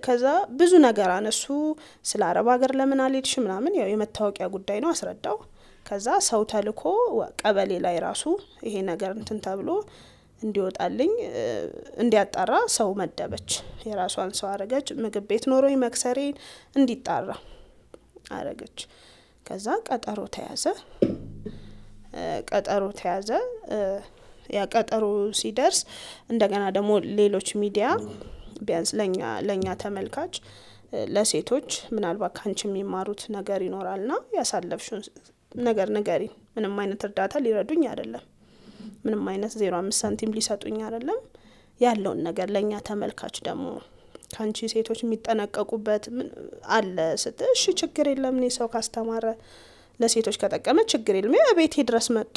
ከዛ ብዙ ነገር አነሱ ስለ አረብ ሀገር ለምን አልሄድሽ ምናምን ያው የመታወቂያ ጉዳይ ነው አስረዳው። ከዛ ሰው ተልኮ ቀበሌ ላይ ራሱ ይሄ ነገር እንትን ተብሎ እንዲወጣልኝ እንዲያጣራ ሰው መደበች የራሷን ሰው አረገች። ምግብ ቤት ኖሮኝ መክሰሬን እንዲጣራ አረገች። ከዛ ቀጠሮ ተያዘ ያ ቀጠሮ ሲደርስ እንደገና ደግሞ ሌሎች ሚዲያ ቢያንስ ለኛ ተመልካች ለሴቶች ምናልባት ካንቺ የሚማሩት ነገር ይኖራልና ያሳለፍሽውን ነገር ንገሪ ምንም አይነት እርዳታ ሊረዱኝ አይደለም ምንም አይነት 05 ሳንቲም ሊሰጡኝ አይደለም ያለውን ነገር ለኛ ተመልካች ደግሞ ካንቺ ሴቶች የሚጠነቀቁበት አለ ስትሽ ችግር የለም ነው ሰው ካስተማረ ለሴቶች ከጠቀመ ችግር የለም። ቤቴ ድረስ መጡ።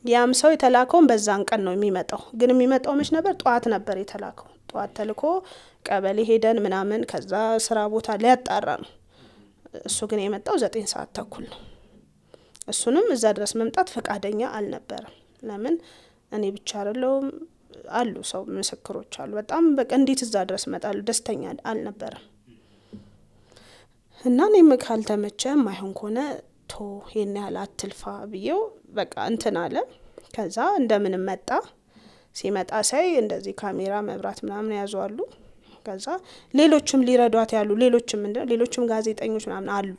ያም ሰው የተላከውን በዛን ቀን ነው የሚመጣው ግን የሚመጣው መች ነበር ጧት ነበር የተላከው ጧት ተልኮ ቀበሌ ሄደን ምናምን ከዛ ስራ ቦታ ሊያጣራ ነው። እሱ ግን የመጣው 9 ሰዓት ተኩል ነው። እሱንም እዛ ድረስ መምጣት ፈቃደኛ አልነበረም። ለምን እኔ ብቻ አይደለም አሉ ሰው ምስክሮች አሉ በጣም በቃ እንዴት እዛ ድረስ መጣሉ ደስተኛ አልነበረም። እና እኔም ካልተመቸ ማይሆን ከሆነ ቶ ይሄን ያህል አትልፋ ብዬው በቃ እንትን አለ። ከዛ እንደምንም መጣ። ሲመጣ ሳይ እንደዚህ ካሜራ መብራት ምናምን ያዟሉ። ከዛ ሌሎችም ሊረዷት ያሉ ሌሎችም ጋዜጠኞች ምናምን አሉ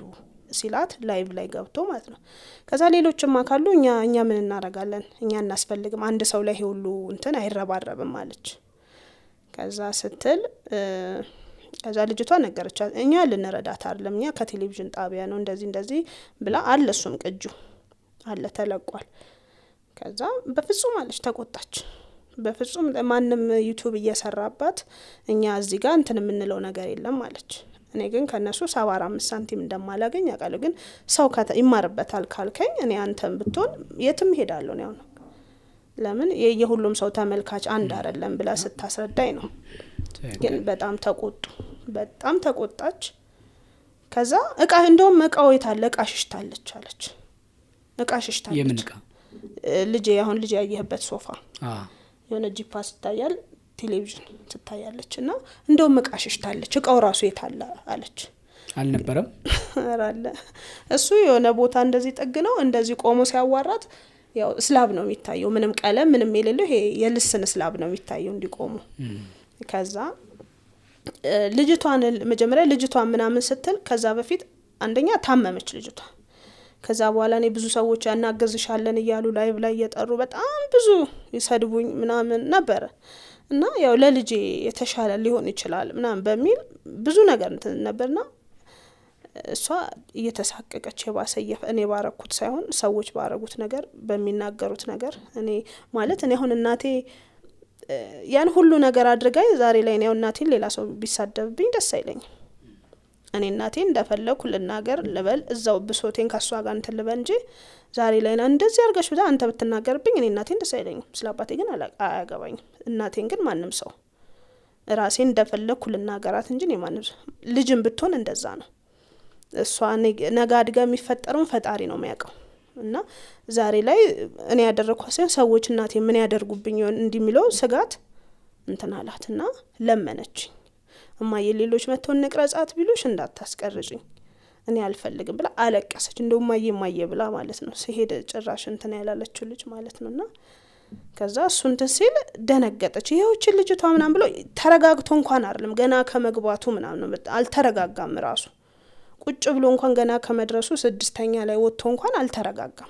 ሲላት ላይቭ ላይ ገብቶ ማለት ነው። ከዛ ሌሎችማ ካሉ እኛ ምን እናረጋለን እኛ እናስፈልግም አንድ ሰው ላይ ሁሉ እንትን አይረባረብም አለች። ከዛ ስትል ከዛ ልጅቷ ነገረቻት እኛ ልንረዳት አይደለም እኛ ከቴሌቪዥን ጣቢያ ነው እንደዚህ ብላ አለ እሱም ቅጁ አለ ተለቋል። ከዛ በፍጹም አለች ተቆጣች። በፍጹም ማንም ዩቲዩብ እየሰራባት እኛ እዚህ ጋር እንትን የምንለው ነገር የለም አለች። እኔ ግን ከነሱ 75 ሳንቲም እንደማላገኝ ያውቃለሁ። ግን ሰው ይማርበታል ካልከኝ እኔ አንተም ብትሆን የትም ሄዳለሁ ነው። ለምን የሁሉም ሰው ተመልካች አንድ አይደለም ብላ ስታስረዳኝ ነው። ግን በጣም ተቆጣች። ከዛ እቃ እንደውም እቃው የታለ እቃ ሽሽታለች አለች። እቃ ሽሽታለች የምን እቃ? ልጄ አሁን ልጄ ያየህበት ሶፋ የሆነ ጂፓስ ይታያል ቴሌቪዥን ትታያለች እና እንደውም እቃ ሽሽታለች እቃው ራሱ የታለ አለች። አልነበረም አራለ እሱ የሆነ ቦታ እንደዚህ ጥግ ነው እንደዚህ ቆሞ ሲያዋራት ያው ስላብ ነው የሚታየው ምንም ቀለም ምንም የሌለው ይሄ የልስን ስላብ ነው የሚታየው እንዲቆሙ። ከዛ ልጅቷን መጀመሪያ ልጅቷን ምናምን ስትል ከዛ በፊት አንደኛ ታመመች ልጅቷ። ከዛ በኋላ እኔ ብዙ ሰዎች ያናገዝሻለን እያሉ ላይቭ ላይ እየጠሩ በጣም ብዙ ይሰድቡኝ ምናምን ነበር እና ያው ለልጄ የተሻለ ሊሆን ይችላል ምናምን በሚል ብዙ ነገር እንትን ነበርና እሷ እየተሳቀቀች የባሰ እኔ ባረኩት ሳይሆን ሰዎች ባረጉት ነገር በሚናገሩት ነገር እኔ ማለት እኔ አሁን እናቴ ያን ሁሉ ነገር አድርጋኝ ዛሬ ላይ ነው እናቴን ሌላ ሰው ቢሳደብብኝ ደስ አይለኝም። እኔ እናቴን እንደፈለኩ ልናገር ልበል እዛው ብሶቴን ካሷ ጋር እንትን ልበል እንጂ ዛሬ ላይ እንደዚህ አርጋሽ ብታ አንተ ብትናገርብኝ እኔ እናቴን ደስ አይለኝም። ስላባቴ ግን አያገባኝም። እናቴን ግን ማንም ሰው ራሴን እንደፈለኩ ልናገራት እንጂ እኔ ማንም ሰው ልጅም ብትሆን እንደዛ ነው። እሷ ነገ አድጋ የሚፈጠረውን ፈጣሪ ነው የሚያውቀው። እና ዛሬ ላይ እኔ ያደረኳት ሳይሆን ሰዎች እናቴ ምን ያደርጉብኝ ይሆን እንዲሚለው ስጋት እንትን አላትና ለመነችኝ። እማዬ ሌሎች መተው ንቅረጻት ቢሉሽ እንዳታስቀርጭኝ እኔ አልፈልግም ብላ አለቀሰች። እንደውም እማዬ ብላ ማለት ነው ሲሄድ ጭራሽ እንትን ያላለችው ልጅ ማለት ነውና ከዛ እሱ እንትን ሲል ደነገጠች። ይሄውች ልጅቷ ምናምን ብሎ ተረጋግቶ እንኳን አይደለም ገና ከመግባቱ ምናምን ነው አልተረጋጋም ራሱ ቁጭ ብሎ እንኳን ገና ከመድረሱ 6ኛ ላይ ወጥቶ እንኳን አልተረጋጋም።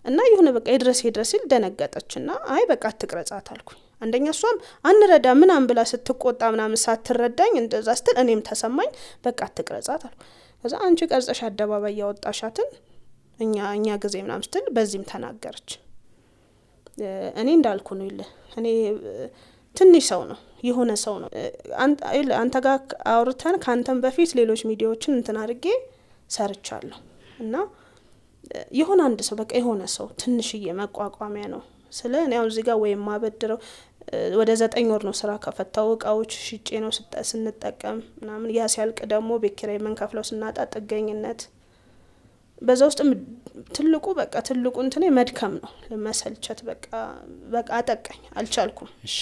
እና ይሁን በቃ ይድረስ ሲል ደነገጠችና አይ በቃ አትቅረጻት አልኩኝ። አንደኛ እሷም አንረዳ ምናምን ብላ ስትቆጣ ምናምን ሳትረዳኝ እንደዛ ስትል እኔም ተሰማኝ በቃ አትቅረጻት አልኩ። ከዛ አንቺ ቀርጸሽ አደባባይ ያወጣሻትን እኛ ጊዜ ምናምን ስትል በዚህም ተናገረች። እኔ እንዳልኩ ነው ይለ እኔ ትንሽ ሰው ነው የሆነ ሰው ነው አንተ ጋር አውርተን ካንተም በፊት ሌሎች ሚዲያዎችን እንትን አድርጌ ሰርቻለሁ እና የሆነ አንድ ሰው በቃ የሆነ ሰው ትንሽዬ መቋቋሚያ ነው ስለ እኔ አሁን እዚህ ጋር ወይም ማበድረው ወደ 9 ወር ነው ስራ ከፈታው እቃዎች ሽጬ ነው ስንጠቀም ምናምን ያ ሲያልቅ ደግሞ ቤት ኪራይ መንከፍለው ስናጣ ጥገኝነት በዛ ውስጥ ትልቁ እንትኔ መድከም ነው ለመሰልቸት በቃ አጠቃኝ አልቻልኩም። እሺ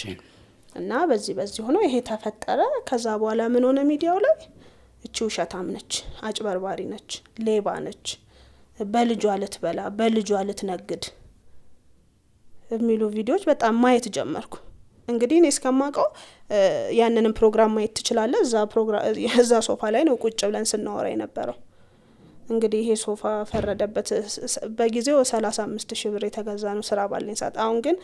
እና በዚህ ሆኖ ይሄ ተፈጠረ። ከዛ በኋላ ምን ሆነ ሚዲያው ላይ እቺ ውሸታም ነች፣ አጭበርባሪ ነች፣ ሌባ ነች፣ በልጇ ልትበላ በልጇ ልትነግድ የሚሉ ቪዲዮዎች በጣም ማየት ጀመርኩ። እንግዲህ እኔ እስከማውቀው ያንንም ፕሮግራም ማየት ትችላለህ። እዛ ሶፋ ላይ ነው ቁጭ ብለን ስናወራ የነበረው። እንግዲህ ይሄ ሶፋ ፈረደበት በጊዜው 35,000 ብር የተገዛ ነው ስራ ባለኝ ሰዓት። አሁን ግን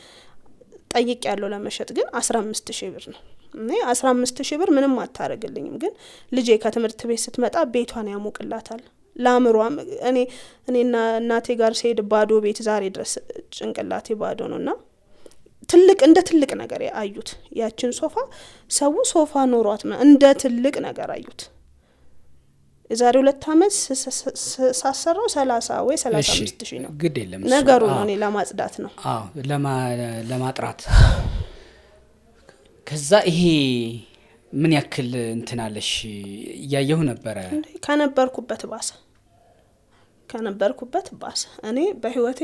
ጠይቅ ያለው ለመሸጥ ግን 15,000 ብር ነው። እኔ 15,000 ብር ምንም አታረግልኝም። ግን ልጄ ከትምህርት ቤት ስትመጣ ቤቷን ያሞቅላታል። ላምሯም እኔና እናቴ ጋር ሲሄድ ባዶ ቤት ዛሬ ድረስ ጭንቅላቴ ባዶ ነውና እንደ ትልቅ ነገር አዩት። ያችን ሶፋ ኖሯት እንደ ትልቅ ነገር አዩት። የዛሬ 2 አመት ሳሰራው 30 ወይ 35,000 ነው። ግድ የለም ነገሩ ነው እኔ ለማጽዳት ነው። ለማጥራት ከዛ ይሄ ምን ያክል እንትናለሽ ያየው ነበር ከነበርኩበት ባሰ። እኔ በህይወቴ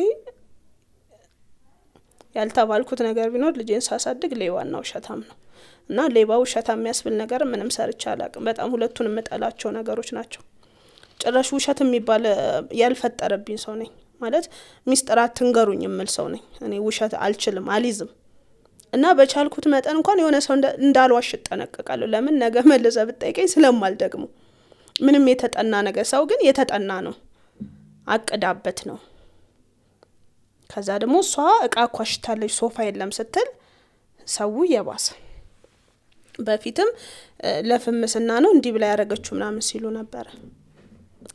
ያልተባልኩት ነገር ቢኖር ልጄን ሳሳድግ ሌባና ውሸታም ነው። እና ሌባው ውሸታም የሚያስብል ነገር ምንም ሰርቻ አላቅም። በጣም ሁለቱንም መጠላቸው ነገሮች ናቸው። ጭራሽ ውሸት የሚባል ያልፈጠረብኝ ሰው ነኝ ማለት ሚስጥራት ትንገሩኝ የምል ሰው ነኝ። እኔ ውሸት አልችልም አልይዝም። እና በቻልኩት መጠን እንኳን የሆነ ሰው እንዳልዋሽ እጠነቀቃለሁ። ለምን ነገ መልሰ ብትጠይቀኝ ስለማልደግሙ ምንም የተጠና ነገር ሰው ግን የተጠና ነው አቅዳበት ነው። ከዛ ደግሞ እሷ እቃ ኳሽታለች ሶፋ የለም ስትል ሰው የባሰ በፊትም ለፍምስና ነው እንዲህ ብላ ያረገችው ምናምን ሲሉ ነበር።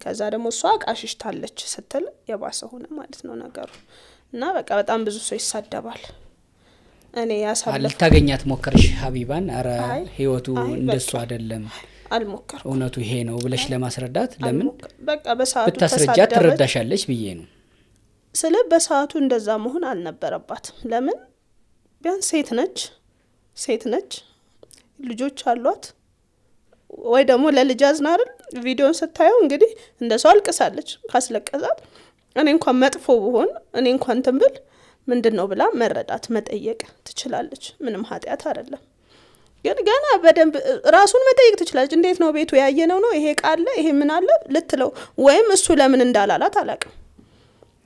ከዛ ደግሞ እሷ እቃ ሽሽታለች ስትል የባሰ ሆነ ማለት ነው ነገሩ። እና በቃ በጣም ብዙ ሰው ይሳደባል። እኔ ያሳለፈ ልታገኛት ሞከርሽ ሀቢባን? አረ ህይወቱ እንደሱ አይደለም አልሞከርኩም እውነቱ ይሄ ነው ብለሽ ለማስረዳት ለምን በቃ በሰዓቱ ብታስረጃት ትረዳሻለች ብዬ ነው። ስለ በሰዓቱ እንደዛ መሆን አልነበረባትም። ለምን ቢያንስ ሴት ነች ልጆች አሏት ወይ ደግሞ ለልጅ አዝና አይደል? ቪዲዮን ስታየው እንግዲህ እንደሷ አልቅሳለች። ካስለቀሳት እኔ እንኳን መጥፎ ብሆን እኔ እንኳን ትንብል ምንድነው ብላ መረዳት መጠየቅ ትችላለች። ምንም ኃጢያት አይደለም። ግን ገና በደንብ ራሱን መጠየቅ ትችላለች። እንዴት ነው ቤቱ ያየነው ነው ይሄ ቃል ይሄ ምን አለ ልትለው ወይም እሱ ለምን እንዳላላት አላውቅም።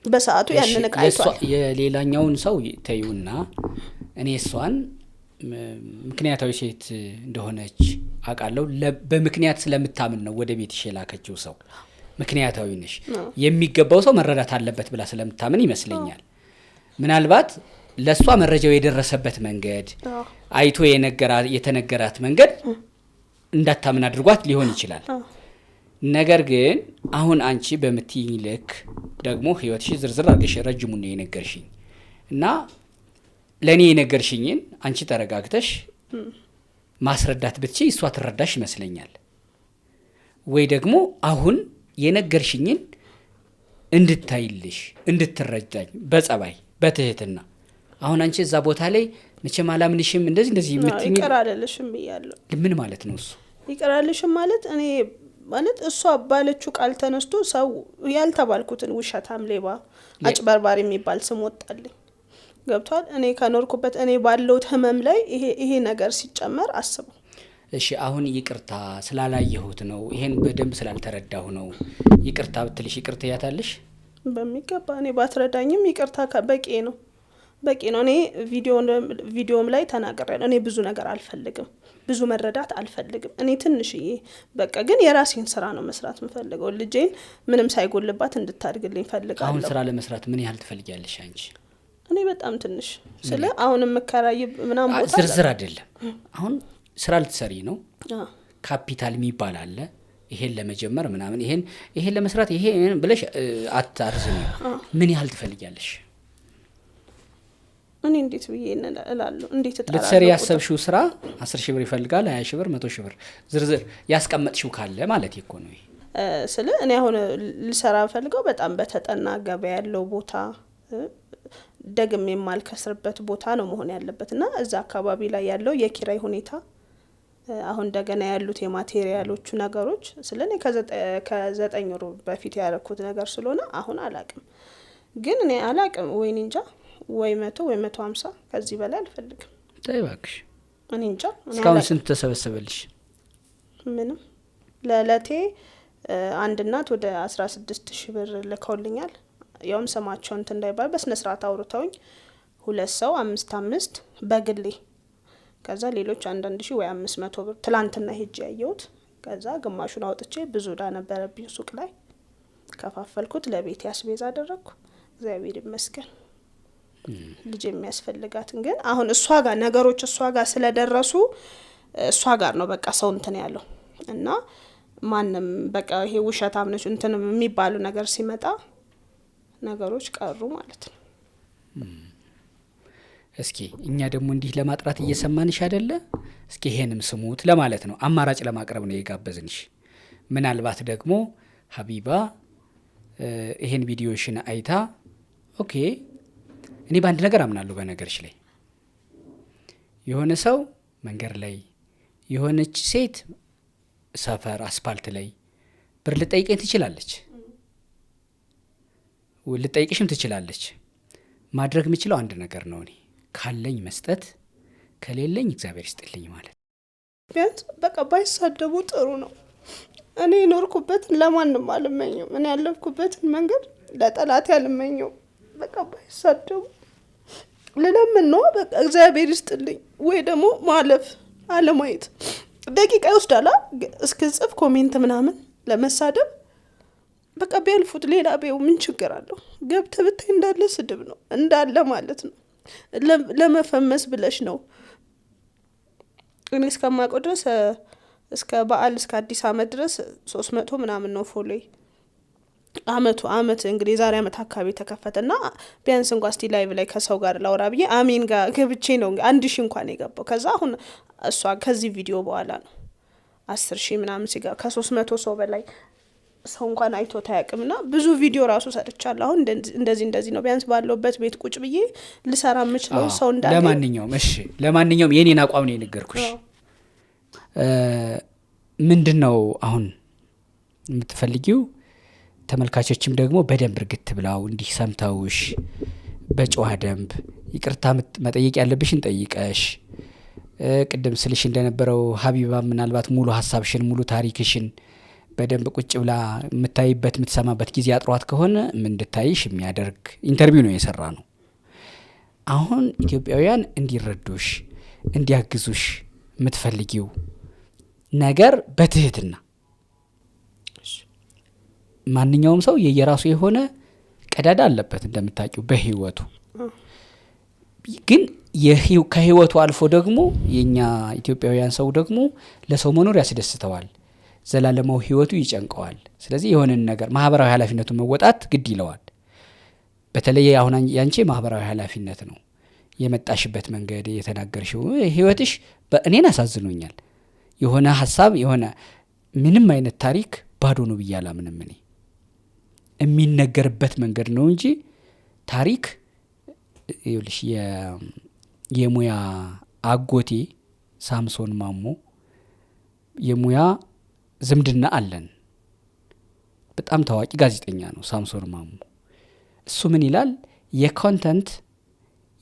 በሰዓቱ ያንን ቃይቷል። የሌላኛውን ሰው ተዩና እኔ እሷን ምክንያታዊ ሴት እንደሆነች አውቃለሁ። በምክንያት ስለምታምን ነው ወደ ቤት የላከችው ሰው ምክንያታዊ ነሽ የሚገባው ሰው መረዳት አለበት ብላ ስለምታምን ይመስለኛል። ምናልባት ለሷ መረጃው የደረሰበት መንገድ አይቶ የተነገራት መንገድ እንዳታምን አድርጓት ሊሆን ይችላል። ነገር ግን አሁን አንቺ በምትይኝ ልክ ደግሞ ህይወትሽ ዝርዝር አድርገሽ ረጅሙን ነው የነገርሽኝ እና ለኔ የነገርሽኝን አንቺ ተረጋግተሽ ማስረዳት ብትችይ እሷ ትረዳሽ ይመስለኛል። ወይ ደግሞ አሁን የነገርሽኝን እንድታይልሽ እንድትረዳኝ በጸባይ በትህትና አሁን አንቺ እዛ ቦታ ላይ መቼም አላምንሽም እንደዚህ የምትይኝ ይቀራልልሽም ይያለው ምን ማለት ነው እሱ? ይቀራልልሽም ማለት እኔ ማለት እሷ ባለችው ቃል ተነስቶ ሰው ያልተባልኩትን ውሸታም ሌባ አጭበርባሪ የሚባል ስም ወጣልኝ። ገብቷል። እኔ ከኖርኩበት እኔ ባለው ህመም ላይ ይሄ ነገር ሲጨመር አስበው። እሺ አሁን ይቅርታ ስላላየሁት ነው ይሄን በደንብ ስላልተረዳሁ ነው ይቅርታ ብትልሽ ይቅርታ ያታለሽ? በሚገባ እኔ ባትረዳኝም ይቅርታ በቂ ነው። እኔ ቪዲዮም ላይ ተናግሬያለሁ። እኔ ብዙ ነገር አልፈልግም፣ ብዙ መረዳት አልፈልግም። እኔ ትንሽዬ በቃ ግን የራሴን ስራ ነው መስራት የምፈልገው። ልጄን ምንም ሳይጎልባት እንድታድግልኝ ፈልጋለሁ። አሁን ስራ ለመስራት ምን ያህል ትፈልጊያለሽ አንቺ? እኔ በጣም ትንሽ ስለ አሁንም መከራይ ምናምን ቦታ ዝርዝር አይደለም። አሁን ስራ ልትሰሪ ነው። ካፒታል የሚባል አለ። ይሄን ለመጀመር ምናምን ይሄን ለመስራት ይሄ ብለሽ አታርዝኝ። ምን ያህል ትፈልጊያለሽ? እኔ እንዴት ብዬ እላለሁ? እንዴት ተጣራ ልትሰሪ ያሰብሽው ስራ 10,000 ብር ይፈልጋል፣ 20,000 ብር፣ 100,000 ብር ዝርዝር ያስቀመጥሽው ካለ ማለት ይኮ ነው። ስለ እኔ አሁን ልሰራ ፈልገው በጣም በተጠና ገበያ ያለው ቦታ ደግም የማልከስርበት ቦታ ነው መሆን ያለበትና እዛ አካባቢ ላይ ያለው የኪራይ ሁኔታ አሁን እንደገና ያሉት የማቴሪያሎቹ ነገሮች ስለኔ ከ9 ወር በፊት ያረኩት ነገር ስለሆነ አሁን አላቅም። ግን እኔ አላቅም ወይ እንጃ ወይ 100 ወይ 150 ከዚህ በላይ አልፈልግም። ታይባክሽ እኔ እንጃ። እስካሁን ስንት ተሰበሰበልሽ? ምንም ለለቴ አንድ እናት ወደ 16,000 ብር ልከውልኛል። ያውም ሰማቸው እንት እንዳይባል በስነ ስርዓት አውርተውኝ 2 ሰው 5 በግሌ ከዛ ሌሎች 1,000 ወይ 500 ብር ትላንትና ሄጄ ያየሁት። ከዛ ግማሹን አውጥቼ ብዙ ዳ ነበረብኝ ሱቅ ላይ ከፋፈልኩት ለቤት ያስቤዛ አደረኩ። እግዚአብሔር ይመስገን። ልጅ የሚያስፈልጋትን ግን አሁን እሷ ጋር ነገሮች እሷ ጋር ስለደረሱ እሷ ጋር ነው በቃ ሰው እንትን ያለው እና ማንም በቃ ይሄ ውሸታም ነሽ እንትን የሚባሉ ነገር ሲመጣ ነገሮች ቀሩ ማለት ነው። እስኪ እኛ ደግሞ እንዲህ ለማጥራት እየሰማንሽ አይደለ? እስኪ ይሄንም ስሙት ለማለት ነው። አማራጭ ለማቅረብ ነው የጋበዝንሽ። ምናልባት ደግሞ ሀቢባ ይሄን ቪዲዮሽን አይታ ኦኬ እኔ በአንድ ነገር አምናለሁ። በነገርሽ ላይ የሆነ ሰው መንገድ ላይ የሆነች ሴት ሰፈር አስፓልት ላይ ብር ልጠይቀኝ ትችላለች፣ ልጠይቅሽም ትችላለች። ማድረግ የምችለው አንድ ነገር ነው። እኔ ካለኝ መስጠት፣ ከሌለኝ እግዚአብሔር ይስጥልኝ ማለት። ቢያንስ በቃ ባይሳደቡ ጥሩ ነው። እኔ ኖርኩበትን ለማንም አልመኘው። እኔ ያለፍኩበትን መንገድ ለጠላት ያልመኘው። በቃ ባይሳደቡ ለምን ነው በቃ እግዚአብሔር ይስጥልኝ። ወይ ደግሞ ማለፍ አለማየት ደቂቃ ይወስዳል። እስከ ጽፍ ኮሜንት ምናምን ለመሳደብ በቃ ቢያልፉት ሌላ ቢው ምን ችግር አለው? ገብተህ ብታይ እንዳለ ስድብ ነው እንዳለ ማለት ነው። ለመፈመስ ብለሽ ነው። እኔ እስከማውቀው ድረስ እስከ በዓል እስከ አዲስ አመት ድረስ 300 ምናምን ነው ፎሎይ። አመት እንግዲህ ዛሬ አመት አካባቢ ተከፈተና ቢያንስ እንኳን እስቲ ላይቭ ላይ ከሰው ጋር ላውራ ብዬ አሜን ጋር ገብቼ ነው 1000 እንኳን የገባው። ከዛ አሁን እሷ ከዚህ ቪዲዮ በኋላ ነው 10000 ምናምን ሲጋ ከ300 ሰው በላይ ሰው እንኳን አይቶ ታያቅምና ብዙ ቪዲዮ ራሱ ሰርቻለሁ። አሁን እንደዚህ ነው ቢያንስ ባለውበት ቤት ቁጭ ብዬ ልሰራ የምችለው ሰው እንዳለ። ለማንኛውም የኔን አቋም ነው የነገርኩሽ። ምንድነው አሁን የምትፈልጊው? ተመልካቾችም ደግሞ በደንብ እርግጥ ብላው እንዲህ ሰምተውሽ በጨዋ ደንብ ይቅርታ መጠየቅ ያለብሽን ጠይቀሽ ቅድም ስልሽ እንደነበረው ሀቢባ ምናልባት ሙሉ ሀሳብሽን ሙሉ ታሪክሽን በደንብ ቁጭ ብላ የምታይበት የምትሰማበት ጊዜ አጥሯት ከሆነ ምን እንድታይሽ የሚያደርግ ኢንተርቪው ነው የሰራ ነው። አሁን ኢትዮጵያውያን እንዲረዱሽ እንዲያግዙሽ የምትፈልጊው ነገር በትህትና ማንኛውም ሰው የየራሱ የሆነ ቀዳዳ አለበት እንደምታውቂው በህይወቱ። ግን ከህይወቱ አልፎ ደግሞ የኛ ኢትዮጵያውያን ሰው ደግሞ ለሰው መኖር ያስደስተዋል፣ ዘላለማው ህይወቱ ይጨንቀዋል። ስለዚህ የሆነን ነገር ማህበራዊ ኃላፊነቱን መወጣት ግድ ይለዋል። በተለይ አሁን ያንቺ ማህበራዊ ኃላፊነት ነው የመጣሽበት መንገድ የተናገርሽው ህይወትሽ በእኔን አሳዝኖኛል። የሆነ ሐሳብ የሆነ ምንም አይነት ታሪክ ባዶ ነው ብያላ ምንም እኔ የሚነገርበት መንገድ ነው እንጂ ታሪክ ይልሽ የሙያ አጎቴ ሳምሶን ማሞ የሙያ ዝምድና አለን። በጣም ታዋቂ ጋዜጠኛ ነው ሳምሶን ማሞ። እሱ ምን ይላል? የኮንተንት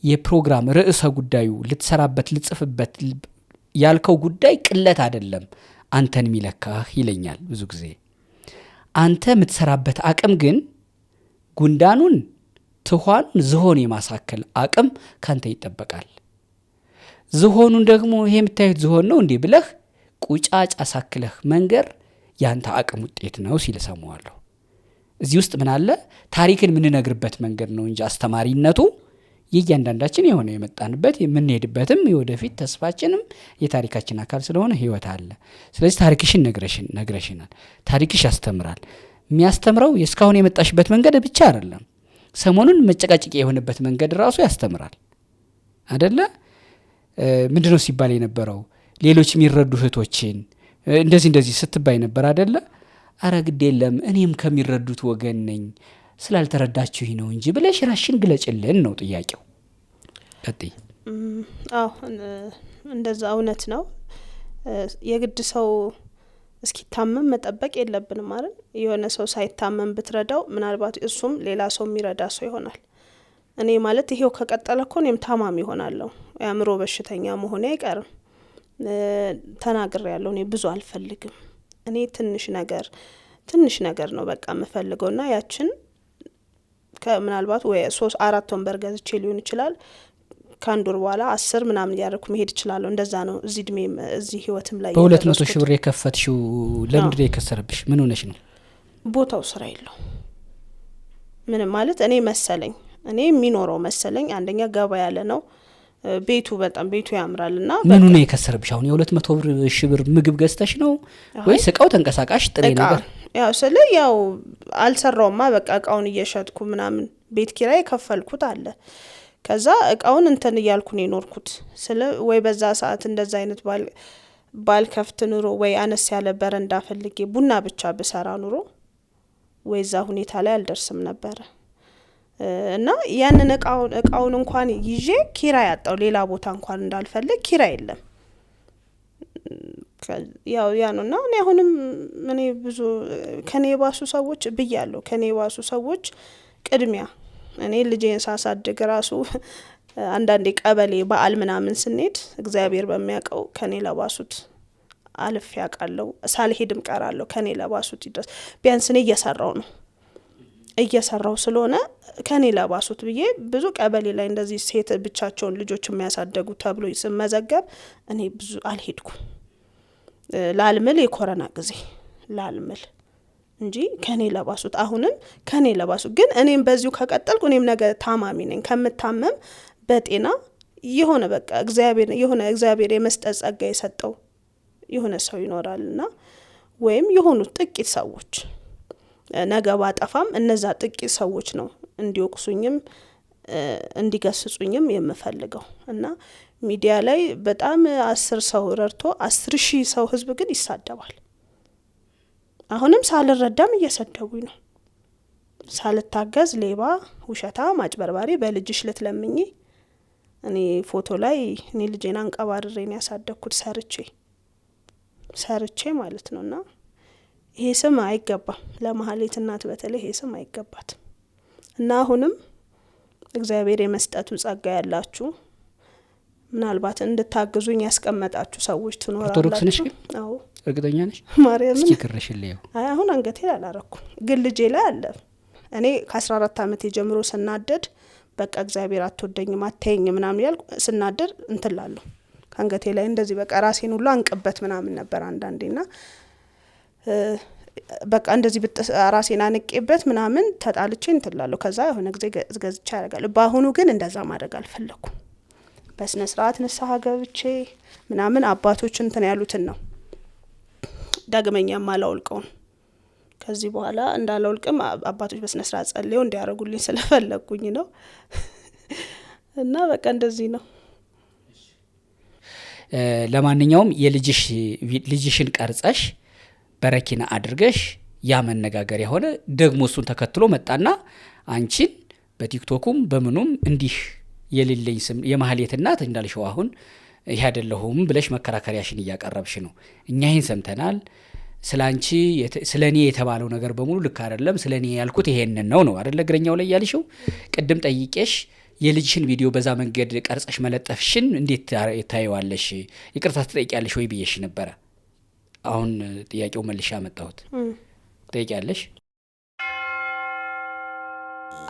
የፕሮግራም ርዕሰ ጉዳዩ ልትሰራበት ልጽፍበት ያልከው ጉዳይ ቅለት አይደለም አንተን ሚለካህ ይለኛል ብዙ ጊዜ። አንተ የምትሰራበት አቅም ግን ጉንዳኑን ትኋኑን ዝሆን የማሳከል አቅም ካንተ ይጠበቃል። ዝሆኑን ደግሞ ይሄ የምታዩት ዝሆን ነው እንዴ ብለህ ቁጫጭ አሳክለህ መንገር ያንተ አቅም ውጤት ነው ሲል ሰማዋለሁ። እዚህ ውስጥ ምን አለ? ታሪክን የምንነግርበት መንገድ ነው እንጂ አስተማሪነቱ የእያንዳንዳችን የሆነ የመጣንበት የምንሄድበትም የወደፊት ተስፋችንም የታሪካችን አካል ስለሆነ ህይወት አለ። ስለዚህ ታሪክሽን ነግረሽናል። ታሪክሽ ያስተምራል። የሚያስተምረው የስካሁን የመጣሽበት መንገድ ብቻ አይደለም፣ ሰሞኑን መጨቃጨቂ የሆነበት መንገድ ራሱ ያስተምራል አይደለ? ምንድነው ሲባል የነበረው? ሌሎች የሚረዱ እህቶችን እንደዚህ ስትባይ ነበር አይደለ? አረ ግድ የለም እኔም ከሚረዱት ወገን ነኝ ስላልተረዳችሁኝ ነው እንጂ ብለሽ ራስሽን ግለጭልን ነው ጥያቄው። ቀጥይ። አዎ እንደዛ እውነት ነው። የግድ ሰው እስኪታመም መጠበቅ የለብንም ማለት የሆነ ሰው ሳይታመም ብትረዳው ምናልባት እሱም ሌላ ሰው የሚረዳ ሰው ይሆናል። እኔ ማለት ይሄው ከቀጠለ እኮ እኔም ታማሚ ይሆናለሁ። የአእምሮ በሽተኛ መሆኔ አይቀርም። ተናግሬያለሁ። እኔ ብዙ አልፈልግም። እኔ ትንሽ ነገር ነው በቃ የምፈልገውና ያችን ከምናልባት ወይ 3-4 ወንበር ገዝቼ ሊሆን ይችላል ከአንድ ወር በኋላ 10 ምናምን ያደርኩ መሄድ ይችላልው። እንደዛ ነው እዚህ እድሜም እዚህ ህይወትም ላይ በ200 ሺህ ብር የከፈትሽው ለምንድን ነው የከሰርብሽ? ምን ሆነሽ ነው? ቦታው ስራ የለው ምንም ማለት እኔ መሰለኝ እኔ የሚኖረው መሰለኝ። አንደኛ ገባ ያለ ነው ቤቱ በጣም ቤቱ ያምራልና ምኑ ነው የከሰርብሽ? አሁን የ200 ሺህ ብር ምግብ ገዝተሽ ነው ወይስ እቃው ተንቀሳቃሽ ጥሬ ነገር? ያው ያው አልሰራውማ በቃ እቃውን እየሸጥኩ ምናምን ቤት ኪራይ ከፈልኩት አለ። ከዛ እቃውን እንትን እያልኩ ነው የኖርኩት። ወይ በዛ ሰዓት እንደዛ አይነት ባልከፍት ኑሮ ወይ አነስ ያለ በረንዳ ፈልጌ ቡና ብቻ ብሰራ ኑሮ ወይ እዛ ሁኔታ ላይ አልደርስም ነበር። እና ያንን እቃውን እንኳን ይዤ ኪራይ አጣው። ሌላ ቦታ እንኳን እንዳልፈልግ ኪራይ የለም። ያው ያኑና እኔ አሁንም እኔ ብዙ ከኔ ባሱ ሰዎች ብያለሁ። ከኔ ባሱ ሰዎች ቅድሚያ እኔ ልጄን ሳሳድግ ራሱ አንዳንዴ ቀበሌ በዓል ምናምን ስንሄድ እግዚአብሔር በሚያውቀው ከኔ ለባሱት አልፍ ያውቃለሁ። ሳልሄድም ቀራለሁ ከኔ ለባሱት ይደርስ። ቢያንስ እኔ እየሰራው ስለሆነ ከኔ ለባሱት ብዬ ብዙ ቀበሌ ላይ እንደዚህ ሴት ብቻቸውን ልጆች የሚያሳደጉ ተብሎ ሲመዘገብ እኔ ብዙ አልሄድኩም። ላልምል የኮሮና ጊዜ ላልምል እንጂ ከኔ ለባሱት አሁንም ከኔ ለባሱት። ግን እኔም በዚሁ ከቀጠልኩ እኔም ነገ ታማሚ ነኝ ከምታመም በጤና የሆነ በቃ እግዚአብሔር የመስጠት ጸጋ የሰጠው የሆነ ሰው ይኖራልና ወይም የሆኑ ጥቂት ሰዎች ነገ ባጠፋም እነዛ ጥቂት ሰዎች ነው እንዲወቅሱኝም እንዲገስጹኝም የምፈልገው። እና ሚዲያ ላይ በጣም 10 ሰው ረድቶ 10,000 ሰው ህዝብ ግን ይሳደባል። አሁንም ሳልረዳም እየሰደቡኝ ነው። ሳልታገዝ ሌባ፣ ውሸታ፣ ማጭበርባሪ በልጅሽ ልትለምኚ እኔ ፎቶ ላይ እኔ ልጄን አንቀባርሬን ያሳደግኩት ሰርቼ ማለት ነውና ይሄ ስም አይገባም ለማህሌት እናት በተለይ ይሄ ስም አይገባትም። እና አሁንም እግዚአብሔር የመስጠቱ ጸጋ ያላችሁ ምናልባት እንድታግዙኝ ያስቀመጣችሁ ሰዎች ትኖራላችሁ። ኦርቶዶክስ ነሽ ግን? አዎ። እርግጠኛ ነሽ? ማርያም እስኪ ክርሽልኝ። አይ አሁን አንገቴ ላይ አላረኩም ግን ልጄ ላይ አለ። እኔ ከ14 ዓመት ጀምሮ ስናደድ በቃ እግዚአብሔር አትወደኝም አታየኝ ምናምን ያልኩ ስናደድ እንትላለሁ አንገቴ ላይ እንደዚህ በቃ ራሴን ሁሉ አንቅበት ምናምን ነበር አንዳንዴና በቃ እንደዚህ ራሴን አንቄበት ምናምን ተጣልቼ እንትላለሁ። ከዛ የሆነ ጊዜ ገዝቼ ያደርጋለሁ። በአሁኑ ግን እንደዛ ማድረግ አልፈለኩም። በስነ ስርዓት ንስሐ ገብቼ ምናምን አባቶች እንትን ያሉትን ነው ዳግመኛ ማላውልቀውን ከዚህ በኋላ እንዳላውልቅም አባቶች በስነ ስርዓት ጸልየው እንዲያረጉልኝ ስለፈለኩኝ ነው። እና በቃ እንደዚህ ነው። ለማንኛውም ልጅሽን ቀርጸሽ በረኪና አድርገሽ ያ መነጋገሪያ ሆነ። ደግሞ እሱን ተከትሎ መጣና አንቺን በቲክቶኩም በምኑም እንዲህ የሌለኝ ስም የማህሌት እናት እንዳልሽው አሁን ይሄ አይደለሁም ብለሽ መከራከሪያሽን እያቀረብሽ ነው። እኛ ይሄን ሰምተናል። ስላንቺ ስለኔ የተባለው ነገር በሙሉ ልክ አይደለም፣ ስለኔ ያልኩት ይሄንን ነው አይደለ እግረኛው ላይ ያልሽው። ቅድም ጠይቄሽ የልጅሽን ቪዲዮ በዛ መንገድ ቀርጸሽ መለጠፍሽን እንዴት ታየዋለሽ? ይቅርታ ትጠይቂያለሽ ወይ ብዬሽ ነበረ። አሁን ጥያቄው መልሻ መጣሁት። ጠይቂያለሽ?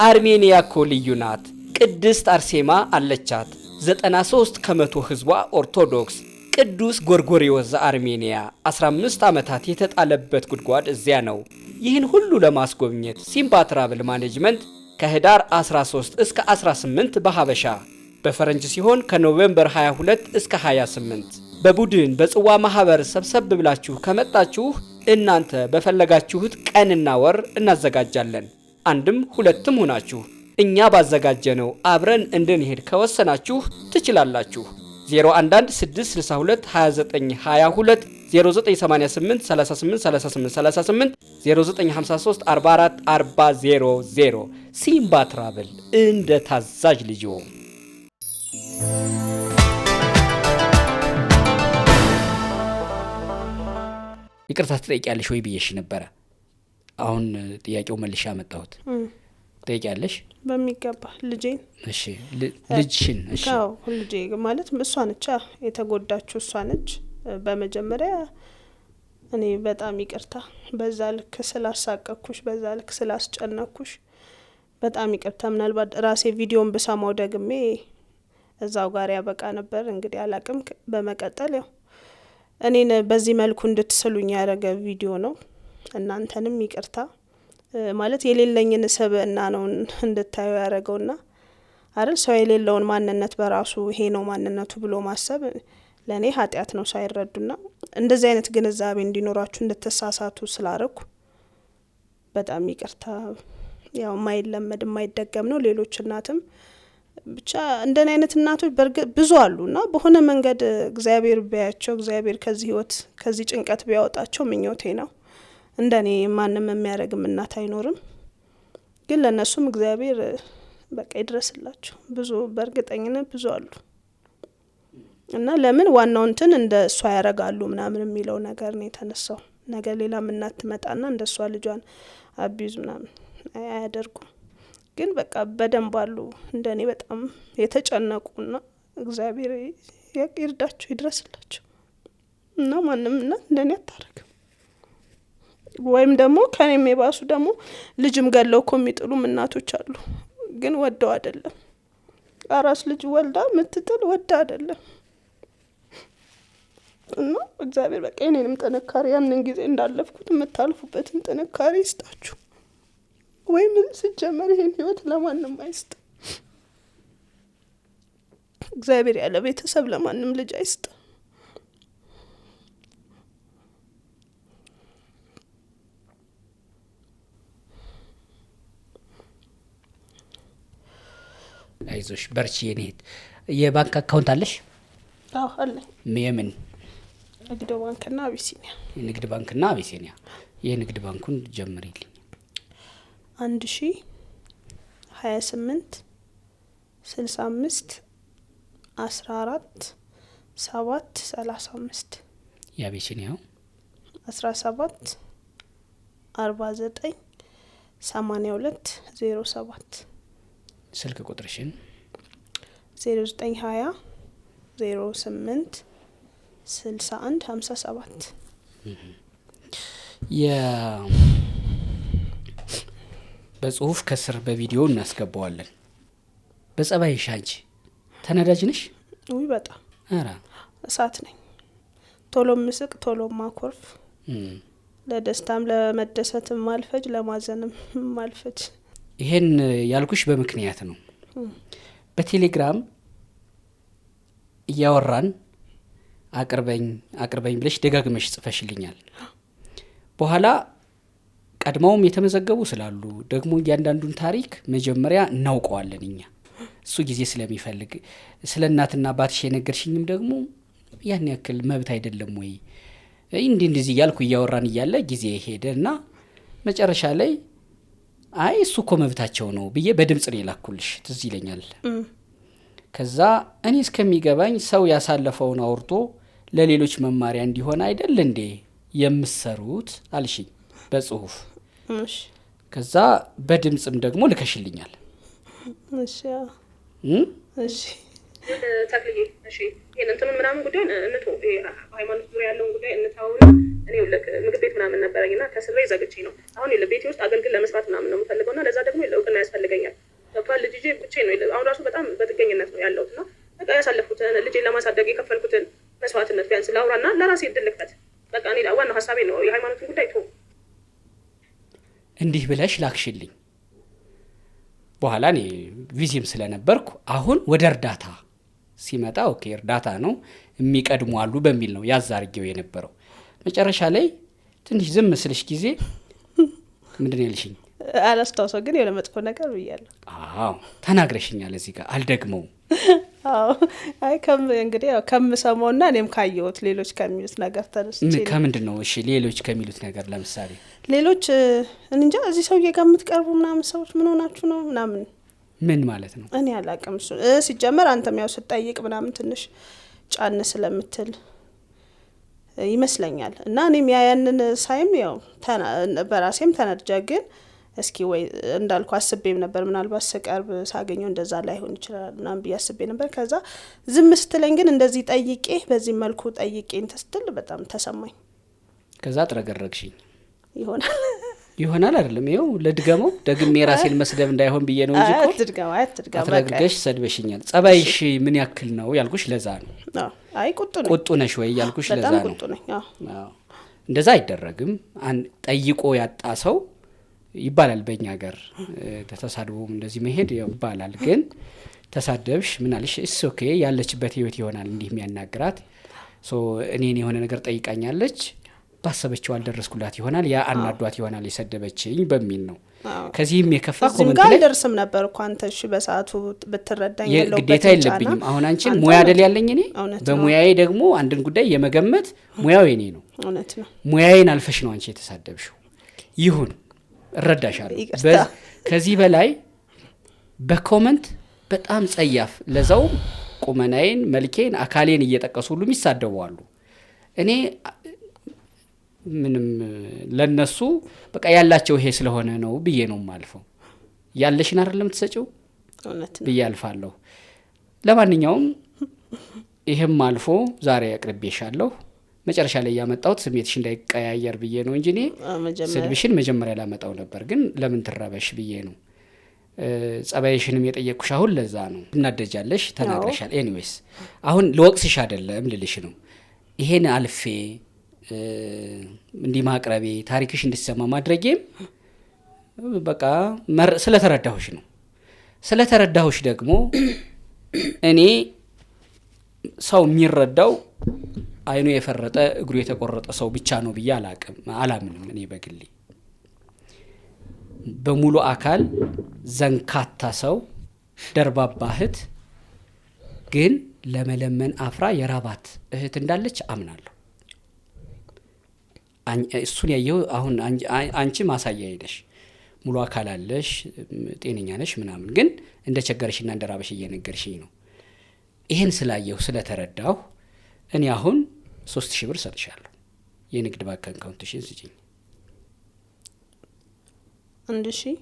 አርሜኒያ እኮ ልዩ ናት። ቅድስት አርሴማ አለቻት። 93 ከመቶ ህዝቧ ኦርቶዶክስ። ቅዱስ ጎርጎሪዎስ ዘአርሜኒያ 15 ዓመታት የተጣለበት ጉድጓድ እዚያ ነው። ይህን ሁሉ ለማስጎብኘት ሲምባ ትራቭል ማኔጅመንት ከህዳር 13 እስከ 18 በሀበሻ በፈረንጅ ሲሆን ከኖቬምበር 22 እስከ 28 በቡድን በጽዋ ማህበር ሰብሰብ ብላችሁ ከመጣችሁ እናንተ በፈለጋችሁት ቀንና ወር እናዘጋጃለን። አንድም ሁለትም ሆናችሁ እኛ ባዘጋጀነው አብረን እንድንሄድ ከወሰናችሁ ትችላላችሁ። 011-662-2922 0988-383838 0953-44-40 ሲምባ ትራቭል እንደ ታዛዥ ልጅዎ። ይቅርታ ትጠይቂያለሽ ወይ ብዬሽ ነበረ። አሁን ጥያቄው መልሻ መጣሁት። ጠይቂያለሽ? በሚገባ ልጄን። እሺ ልጅሽን። እሺ አዎ ልጄ ማለት እሷ ነች የተጎዳችው እሷ ነች። በመጀመሪያ እኔ በጣም ይቅርታ በዛ ልክ ስላሳቀኩሽ፣ በዛ ልክ ስላስጨነኩሽ በጣም ይቅርታ። ምናልባት ራሴ ቪዲዮን ብሰማው ደግሜ እዛው ጋር ያበቃ ነበር። እንግዲህ አላቅም። በመቀጠል ያው እኔን በዚህ መልኩ እንድትስሉኝ ያደረገ ቪዲዮ ነው። እናንተንም ይቅርታ ማለት የሌለኝን ሰብእና ነው እንድታዩ ያደረገውና አይደል ሰው የሌለውን ማንነት በራሱ ይሄ ነው ማንነቱ ብሎ ማሰብ ለኔ ኃጢያት ነው ሳይረዱና እንደዚህ አይነት ግንዛቤ እንዲኖራችሁ እንድትሳሳቱ ስላረኩ በጣም ይቅርታ። ያው ማይለመድ ማይደገም ነው። ሌሎች እናትም ብቻ እንደኔ አይነት እናቶች በርግጥ ብዙ አሉና በሆነ መንገድ እግዚአብሔር ቢያቸው እግዚአብሔር ከዚህ ህይወት ከዚህ ጭንቀት ቢያወጣቸው ምኞቴ ነው። እንደኔ ማንም የሚያረግም እናት አይኖርም። ግን ለነሱም እግዚአብሔር በቃ ይድረስላቸው። ብዙ በእርግጠኝነት ብዙ አሉ እና ለምን ዋናው እንትን እንደ እሷ ያረጋሉ ምናምን የሚለው ነገር ነው የተነሳው። ነገር ሌላም እናት ትመጣና እንደ እሷ ልጇን አቢዩዝ ምናምን አያደርጉም። ግን በቃ በደንብ አሉ እንደኔ በጣም የተጨነቁና እግዚአብሔር ይርዳቸው ይድረስላቸው እና ማንም እናት እንደኔ አታረግም። ወይም ደግሞ ከኔም የባሱ ደግሞ ልጅም ገለው እኮ የሚጥሉም እናቶች አሉ። ግን ወደው አይደለም። አራስ ልጅ ወልዳ ምትጥል ወዳ አይደለም። እና እግዚአብሔር በቃ የኔንም ጥንካሬ ያንን ጊዜ እንዳለፍኩት የምታልፉበትን ጥንካሬ ይስጣችሁ። ወይም ሲጀመር ይሄን ህይወት ለማንም አይስጥ እግዚአብሔር። ያለ ቤተሰብ ለማንም ልጅ አይስጥ። አይዞሽ በርቺ የኔ እህት። የባንክ አካውንት አለሽ? አዎ አለኝ። የምን? ንግድ ባንክና አቢሲኒያ። የንግድ ባንክና አቢሲኒያ። የንግድ ባንኩን ጀምሪልኝ። 1028 65 14 7 35 የአቢሲኒያው 17 49 82 07 ስልክ ቁጥርሽን 0920 08 61 57 በጽሁፍ ከስር በቪዲዮ እናስገባዋለን። በጸባይሽ አንቺ ተናዳጅ ነሽ? ውይ በጣም አራ እሳት ነኝ። ቶሎ ምስቅ ቶሎ ማኮርፍ፣ ለደስታም ለመደሰትም ማልፈጅ፣ ለማዘንም ማልፈጅ። ይሄን ያልኩሽ በምክንያት ነው። በቴሌግራም እያወራን አቅርበኝ ብለሽ ደጋግመሽ ጽፈሽልኛል። በኋላ ቀድሞውም የተመዘገቡ ስላሉ ደግሞ እያንዳንዱን ታሪክ መጀመሪያ እናውቀዋለን እኛ። እሱ ጊዜ ስለሚፈልግ ስለ እናትና አባትሽ የነገርሽኝም ደግሞ ያን ያክል መብት አይደለም ወይ? እንደዚህ እያልኩ እያወራን እያለ ጊዜ ሄደ እና መጨረሻ ላይ አይ እሱ እኮ መብታቸው ነው ብዬ በድምጽ ነው የላኩልሽ። ትዝ ይለኛል። ከዛ እኔ እስከሚገባኝ ሰው ያሳለፈውን አውርቶ ለሌሎች መማሪያ እንዲሆን አይደል እንዴ የምሰሩት አልሽኝ በጽሁፍ። ከዛ በድምጽም ደግሞ ልከሽልኛል። እሺ እሺ ተክልዬ እሺ ይሄን እንትን ምናምን ጉዳይ እንቶ ሃይማኖት ዙሪያ ያለውን ጉዳይ እንታውና እኔ ምግብ ቤት ምናምን ነበረኝና ከስሬ ዘግቼ ነው አሁን ቤቴ ውስጥ አገልግል ለመስራት ምናምን ነው የምፈልገውና ለዛ ደግሞ እውቅና ያስፈልገኛል። ተባል ልጅ ብቻ ነው አሁን ራሱ በጣም በጥገኝነት ነው ያለውትና በቃ ያሳለፉትን ልጄን ለማሳደግ የከፈልኩትን መስዋዕትነት ቢያንስ ላውራና ለራሴ እድልክበት በቃ እኔ ዋናው ሀሳቤ ነው የሃይማኖትን ጉዳይ ተው እንዲህ ብለሽ ላክሽልኝ። በኋላ እኔ ቪዚም ስለነበርኩ አሁን ወደ እርዳታ ሲመጣ ኦኬ እርዳታ ነው የሚቀድሙ አሉ በሚል ነው ያዛርጌው የነበረው። መጨረሻ ላይ ትንሽ ዝም መስልሽ ጊዜ ምንድን ነው ያልሽኝ? አላስታውሰው ግን የሆነ መጥፎ ነገር ብያለሁ። አዎ ተናግረሽኛል። እዚህ ጋር አልደግመውም። አዎ አይ እንግዲህ ያው ከምሰማውና እኔም ካየሁት ሌሎች ከሚሉት ነገር ተነስቼ ከምንድን ነው? እሺ ሌሎች ከሚሉት ነገር ለምሳሌ ሌሎች እንጃ እዚህ ሰውዬ ጋር የምትቀርቡ ምናምን ሰዎች ምን ሆናችሁ ነው ምናምን። ምን ማለት ነው? እኔ አላቅም። እሱ ሲጀመር አንተም ያው ስጠይቅ ምናምን ትንሽ ጫን ስለምትል ይመስለኛል። እና እኔም ያንን ሳይም ያው በራሴም ተናድጃ ግን እስኪ ወይ እንዳልኩ አስቤም ነበር ምናልባት ስቀርብ ሳገኘው እንደዛ ላይሆን ይችላል ምናምን ብዬ አስቤ ነበር። ከዛ ዝም ስትለኝ ግን እንደዚህ ጠይቄ በዚህ መልኩ ጠይቄ እንትን ስትል በጣም ተሰማኝ። ከዛ ጥረገረግሽኝ ይሆናል አይደለም? ይኸው ለድገመው ደግሜ ራሴን መስደብ እንዳይሆን ብዬ ነው እንጂ እኮ አትድገም አትረግገሽ ሰድበሽኛል። ጸባይሽ ምን ያክል ነው ያልኩሽ ለዛ ነው። አይ ቁጡ ነሽ ወይ ያልኩሽ ለዛ ነው። በጣም ቁጡ ነኝ። አዎ እንደዛ አይደረግም። ጠይቆ ያጣ ሰው ይባላል በእኛ ሀገር። ተሳድቦም እንደዚህ መሄድ ይባላል። ግን ተሳደብሽ ምን አለሽ? እስ ኦኬ ያለችበት ህይወት ይሆናል እንዲህ የሚያናግራት እኔን የሆነ ነገር ጠይቃኛለች ባሰበችው አልደረስኩላት ይሆናል ያ አናዷት ይሆናል የሰደበችኝ በሚል ነው። ከዚህም የከፋ ኮሜንት ላይ ደርስም ነበር እኮ አንተ እሺ በሰዓቱ ብትረዳኝ ያለው ግዴታ የለብኝም። አሁን አንቺን ሙያ አይደል ያለኝ እኔ በሙያዬ ደግሞ አንድን ጉዳይ የመገመት ሙያው የኔ ነው። እውነት ነው። ሙያዬን አልፈሽ ነው አንቺ የተሳደብሽው። ይሁን እረዳሻለሁ። ከዚህ በላይ በኮሜንት በጣም ጸያፍ ለዛው ቁመናዬን መልኬን አካሌን እየጠቀሱ ሁሉ ይሳደባሉ። እኔ ምንም ለነሱ በቃ ያላቸው ይሄ ስለሆነ ነው ብዬ ነው ማልፈው። ያለሽን አይደለም ተሰጪው ብዬ አልፋለሁ። ለማንኛውም ይሄም አልፎ ዛሬ አቅርቤሻለሁ። መጨረሻ ላይ ያመጣሁት ስሜትሽ እንዳይቀያየር ብዬ ነው እንጂ እኔ ስድብሽን መጀመሪያ ላመጣው ነበር፣ ግን ለምን ትረበሽ ብዬ ነው። ጸባይሽንም የጠየቅኩሽ አሁን ለዛ ነው። እናደጃለሽ፣ ተናግረሻል። ኤኒዌይስ አሁን ለወቅስሽ አይደለም ልልሽ ነው። ይሄን አልፌ እንዲህ ማቅረቤ ታሪክሽ እንድትሰማ ማድረጌም በቃ ስለተረዳሁሽ ነው። ስለተረዳሁሽ ደግሞ እኔ ሰው የሚረዳው አይኑ የፈረጠ እግሩ የተቆረጠ ሰው ብቻ ነው ብዬ አላምንም። እኔ በግሌ በሙሉ አካል ዘንካታ ሰው ደርባባ እህት ግን ለመለመን አፍራ የራባት እህት እንዳለች አምናለሁ። እሱን ያየው አሁን አንቺ ማሳያ ሄደሽ ሙሉ አካል አለሽ ጤነኛ ነሽ ምናምን ግን እንደ ቸገረሽና እንደ ራበሽ እየነገርሽኝ ነው። ይሄን ስላየው ስለተረዳሁ እኔ አሁን 3000 ብር ሰጥሻለሁ። የንግድ ባንክ አካውንትሽን ስጪኝ። 1000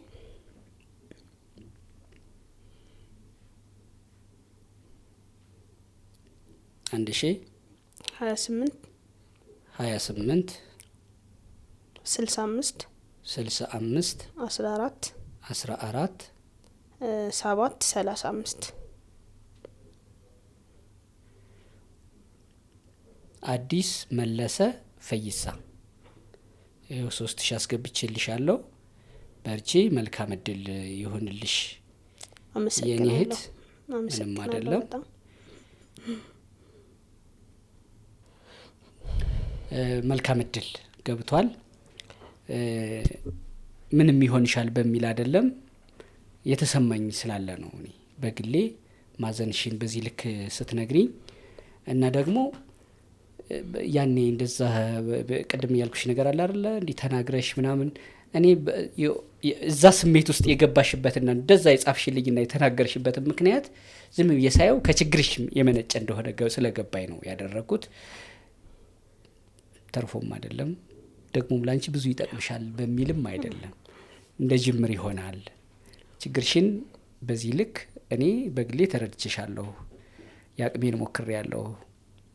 28 65 14 7 35 አዲስ መለሰ ፈይሳ ይኸው 3000 አስገብቼልሻለሁ። በርቺ፣ መልካም እድል ይሁንልሽ የኔ እህት። ምንም አይደለም። መልካም እድል ገብቷል። ምንም ይሆንሻል በሚል አይደለም የተሰማኝ ስላለ ነው። እኔ በግሌ ማዘንሽን በዚህ ልክ ስትነግሪኝ እና ደግሞ ያኔ እንደዛ ቅድም ያልኩሽ ነገር አለ አይደል እንዲህ ተናግረሽ ምናምን እኔ እዛ ስሜት ውስጥ የገባሽበትና እንደዛ የጻፍሽልኝና የተናገርሽበት ምክንያት ዝም ብዬ ሳየው ከችግርሽ የመነጨ እንደሆነ ስለገባኝ ነው ያደረኩት። ተርፎም አይደለም ደግሞም ላንቺ ብዙ ይጠቅምሻል በሚልም አይደለም፣ እንደ ጅምር ይሆናል። ችግርሽን በዚህ ልክ እኔ በግሌ ተረድቼሻለሁ፣ ያቅሜን ሞክሬያለሁ።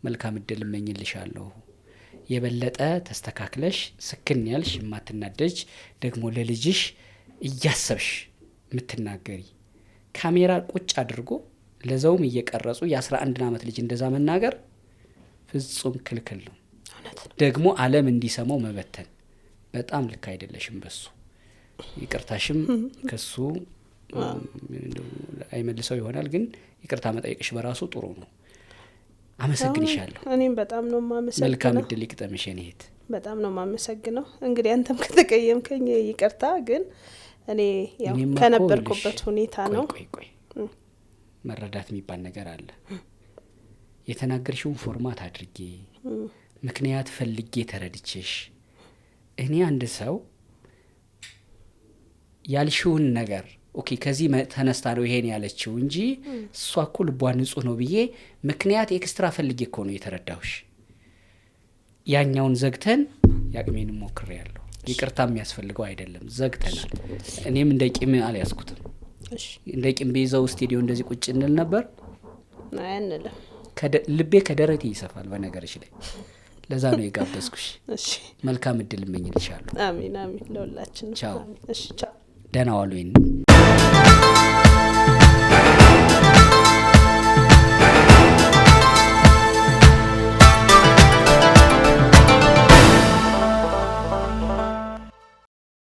መልካም እድል እመኝልሻለሁ። የበለጠ ተስተካክለሽ ስክን ያልሽ የማትናደጅ ደግሞ ለልጅሽ እያሰብሽ የምትናገሪ ካሜራ ቁጭ አድርጎ ለዛውም እየቀረጹ የ11 ዓመት ልጅ እንደዛ መናገር ፍጹም ክልክል ነው። ደግሞ ዓለም እንዲሰማው መበተን በጣም ልክ አይደለሽም። በሱ ይቅርታሽም ከሱ አይመልሰው ይሆናል፣ ግን ይቅርታ መጠየቅሽ በራሱ ጥሩ ነው። አመሰግንሻለሁ። እኔም በጣም ነው ማመሰግነው። መልካም እድል ይቅጠምሽ የኔ እህት። በጣም ነው ማመሰግነው። እንግዲህ አንተም ከተቀየምከኝ ይቅርታ፣ ግን እኔ ያው ከነበርኩበት ሁኔታ ነው። ቆይ መረዳት የሚባል ነገር አለ። የተናገርሽውን ፎርማት አድርጌ ምክንያት ፈልጌ ተረድቼሽ እኔ አንድ ሰው ያልሽውን ነገር ኦኬ ከዚህ ተነስታ ነው ይሄን ያለችው እንጂ እሷ እኮ ልቧ ንጹህ ነው ብዬ ምክንያት ኤክስትራ ፈልጌ እኮ ነው የተረዳሁሽ። ያኛውን ዘግተን ያቅሜን ሞክሬያለሁ። ይቅርታ የሚያስፈልገው አይደለም፣ ዘግተናል። እኔም እንደ ቂም አልያዝኩትም። እሺ እንደ ቂም በይዘው ስቱዲዮ እንደዚህ ቁጭ እንል ነበር አይነለም። ልቤ ከደረቴ ይሰፋል በነገርሽ ላይ። ለዛ ነው የጋበዝኩሽ። እሺ መልካም እድል እመኝልሻለሁ። አሜን አሜን። ለሁላችን። ቻው። እሺ ቻው። ደህና ዋሉ።